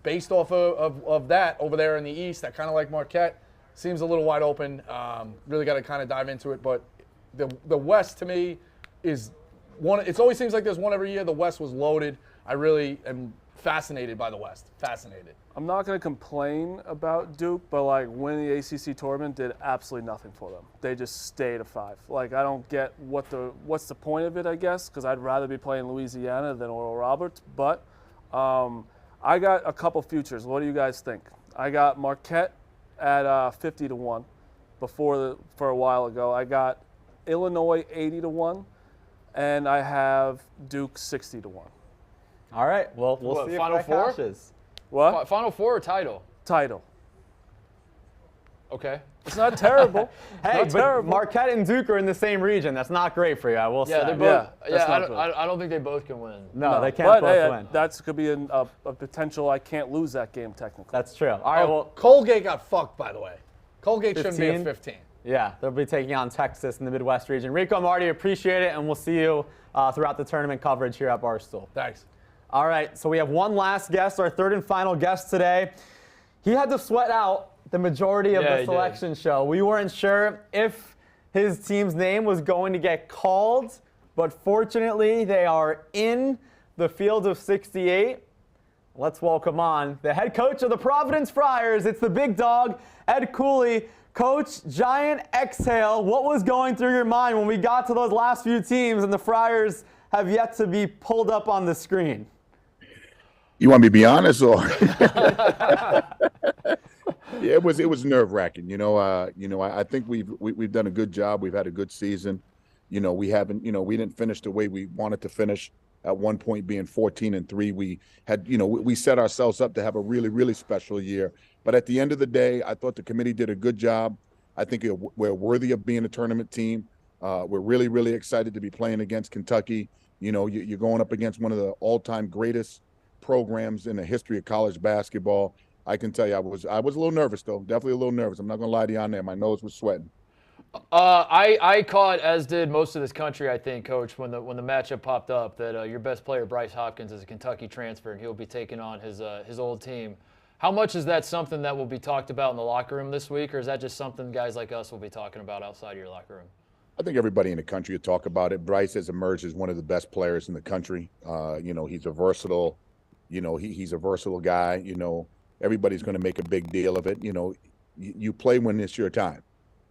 D: based off of that over there in the East. I kind of like Marquette. Seems a little wide open. Really got to kind of dive into it. But the West, to me, is one. It always seems like there's one every year. The West was loaded. I really am fascinated by the West. Fascinated.
E: I'm not going to complain about Duke, but like winning the ACC tournament did absolutely nothing for them. They just stayed a 5. Like I don't get what's the point of it, I guess, because I'd rather be playing Louisiana than Oral Roberts. But I got a couple futures. What do you guys think? I got Marquette at 50-1 for a while ago. I got Illinois 80-1, and I have Duke 60-1.
A: All right. Well, we'll see
C: Final
A: if that
C: Four?
A: cashes.
E: What?
C: Final Four or title?
E: Title.
C: Okay.
E: It's not terrible.
A: Hey,
E: not
A: but
E: terrible.
A: Marquette and Duke are in the same region. That's not great for you, I will say.
C: Yeah, they're both.
E: Yeah, that's
C: Yeah,
E: not good.
C: I don't think they both can win.
A: No, they can't
E: but
A: both
E: hey,
A: win.
E: that could be a potential. I can't lose that game technically.
A: That's true. All right, well,
D: Colgate got fucked, by the way. Colgate shouldn't be
A: 15?
D: at 15.
A: yeah, they'll be taking on Texas in the Midwest region. Rico and Marty, appreciate it, and we'll see you throughout the tournament coverage here at Barstool.
D: Thanks.
A: All right, so we have one last guest, our third and final guest today. He had to sweat out the majority of
C: Yeah,
A: the
C: he
A: selection show. We weren't sure if his team's name was going to get called, but fortunately they are in the field of 68. Let's welcome on the head coach of the Providence Friars. It's the big dog, Ed Cooley. Coach, giant exhale. What was going through your mind when we got to those last few teams and the Friars have yet to be pulled up on the screen?
I: You want me to be honest, or yeah, it was nerve wracking. I think we've done a good job. We've had a good season. We didn't finish the way we wanted to finish. At one point, being 14-3, we had, we set ourselves up to have a really, really special year. But at the end of the day, I thought the committee did a good job. I think we're worthy of being a tournament team. We're really, really excited to be playing against Kentucky. You're going up against one of the all-time greatest programs in the history of college basketball. I can tell you, I was a little nervous, though. Definitely a little nervous. I'm not going to lie to you on there. My nose was sweating.
C: I caught, as did most of this country, I think, Coach, when the matchup popped up, that your best player, Bryce Hopkins, is a Kentucky transfer, and he'll be taking on his old team. How much is that something that will be talked about in the locker room this week, or is that just something guys like us will be talking about outside of your locker room?
I: I think everybody in the country will talk about it. Bryce has emerged as one of the best players in the country. He's a versatile, he's a versatile guy. Everybody's going to make a big deal of it. You play when it's your time.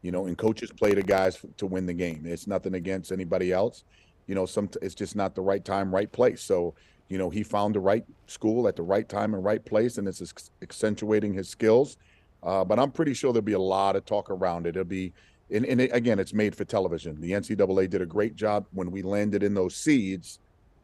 I: And coaches play the guys to win the game. It's nothing against anybody else. It's just not the right time, right place. So, he found the right school at the right time and right place, and it's accentuating his skills. But I'm pretty sure there'll be a lot of talk around it. It'll be, again, it's made for television. The NCAA did a great job when we landed in those seeds.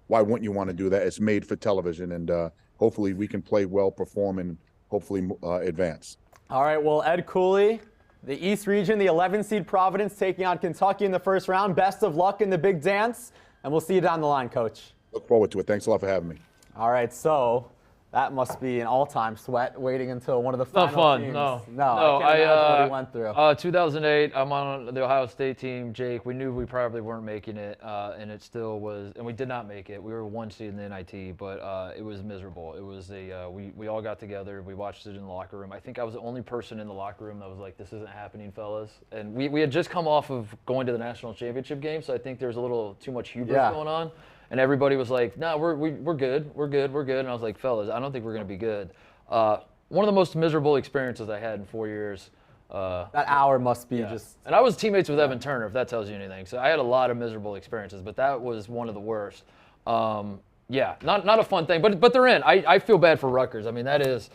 I: Why wouldn't you want to do that? It's made for television, and hopefully we can play well, perform, and hopefully advance.
A: All right, well, Ed Cooley, the East region, the 11 seed Providence taking on Kentucky in the first round. Best of luck in the big dance, and we'll see you down the line, Coach.
I: Look forward to it. Thanks a lot for having me.
A: All right, so That must be an all-time sweat waiting until one of the final
C: Not fun.
A: teams.
C: No.
A: I can't imagine what he went through.
C: 2008, I'm on the Ohio State team. Jake, we knew we probably weren't making it, and it still was, and we did not make it. We were 1 seed in the NIT, but it was miserable. It was we all got together. We watched it in the locker room. I think I was the only person in the locker room that was like, "This isn't happening, fellas." And we had just come off of going to the national championship game, so I think there was a little too much hubris going on. And everybody was like, "No, we're good, we're good." And I was like, "Fellas, I don't think we're going to be good." One of the most miserable experiences I had in 4 years.
A: That hour must be just.
C: And I was teammates with Evan Turner, if that tells you anything. So I had a lot of miserable experiences, but that was one of the worst. Not a fun thing, but they're in. I feel bad for Rutgers. I mean, that's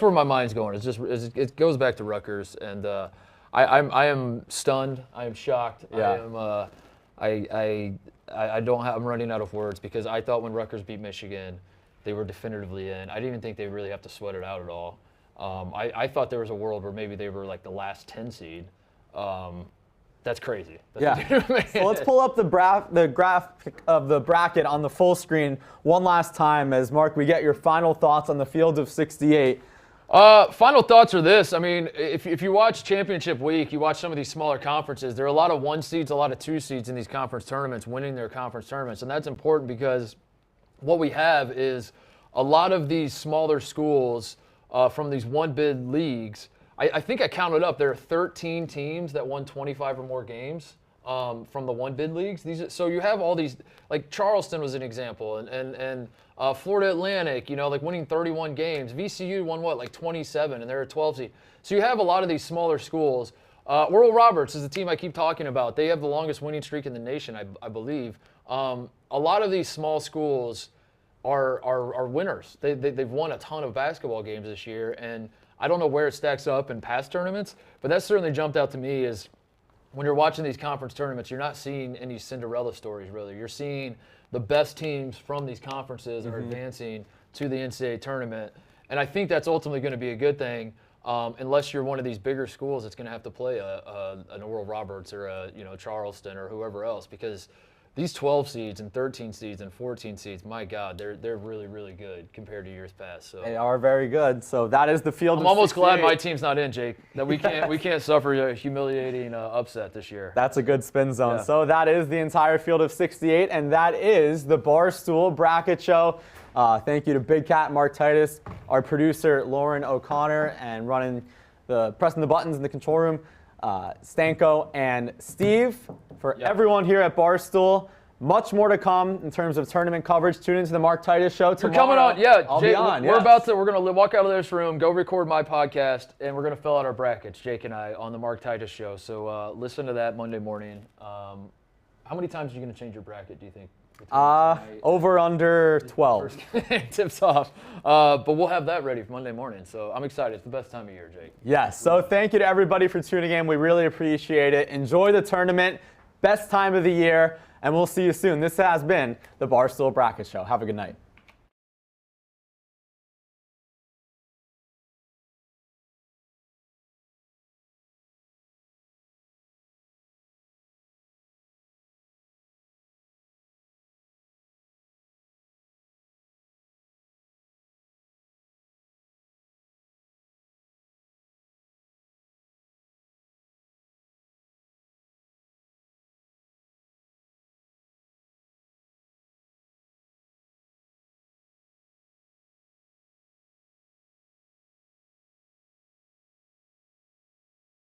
C: where my mind's going. It goes back to Rutgers, and I am stunned. I am shocked.
A: Yeah.
C: I'm running out of words because I thought when Rutgers beat Michigan, they were definitively in. I didn't even think they really have to sweat it out at all. I thought there was a world where maybe they were like the last 10 seed. That's crazy.
A: So let's pull up the graphic of the bracket on the full screen one last time as, Mark, we get your final thoughts on the field of 68.
C: Final thoughts are this. I mean, if you watch championship week, you watch some of these smaller conferences, there are a lot of 1 seeds, a lot of 2 seeds in these conference tournaments winning their conference tournaments. And that's important because what we have is a lot of these smaller schools from these 1-bid leagues. I think I counted up, there are 13 teams that won 25 or more games from the 1-bid leagues. So you have all these, like Charleston was an example, and Florida Atlantic, like winning 31 games. VCU won like 27, and they're a 12 seed. So you have a lot of these smaller schools. Oral Roberts is the team I keep talking about. They have the longest winning streak in the nation, I believe. A lot of these small schools are winners. They've won a ton of basketball games this year, and I don't know where it stacks up in past tournaments, but that certainly jumped out to me is when you're watching these conference tournaments, you're not seeing any Cinderella stories, really. You're seeing the best teams from these conferences are advancing to the NCAA tournament. And I think that's ultimately going to be a good thing, unless you're one of these bigger schools that's going to have to play an Oral Roberts or a Charleston or whoever else, because these 12 seeds and 13 seeds and 14 seeds, my God, they're really, really good compared to years past. So
A: they are very good. So that is the field.
C: I'm almost glad my team's not in, Jake. That we can't suffer a humiliating upset this year.
A: That's a good spin zone.
C: Yeah.
A: So that is the entire field of 68, and that is the Barstool Bracket Show. Thank you to Big Cat Mark Titus, our producer Lauren O'Connor, and pressing the buttons in the control room, Stanko and Steve. For everyone here at Barstool, much more to come in terms of tournament coverage. Tune into the Mark Titus Show tomorrow.
C: You're coming on, yeah.
A: I'll
C: Jake,
A: be on.
C: We're going to walk out of this room, go record my podcast, and we're going to fill out our brackets, Jake and I, on the Mark Titus Show. So listen to that Monday morning. How many times are you going to change your bracket, do you think?
A: Over under 12.
C: Tips off. But we'll have that ready for Monday morning. So I'm excited. It's the best time of year, Jake.
A: Yes. So thank you to everybody for tuning in. We really appreciate it. Enjoy the tournament. Best time of the year. And we'll see you soon. This has been the Barstool Bracket Show. Have a good night.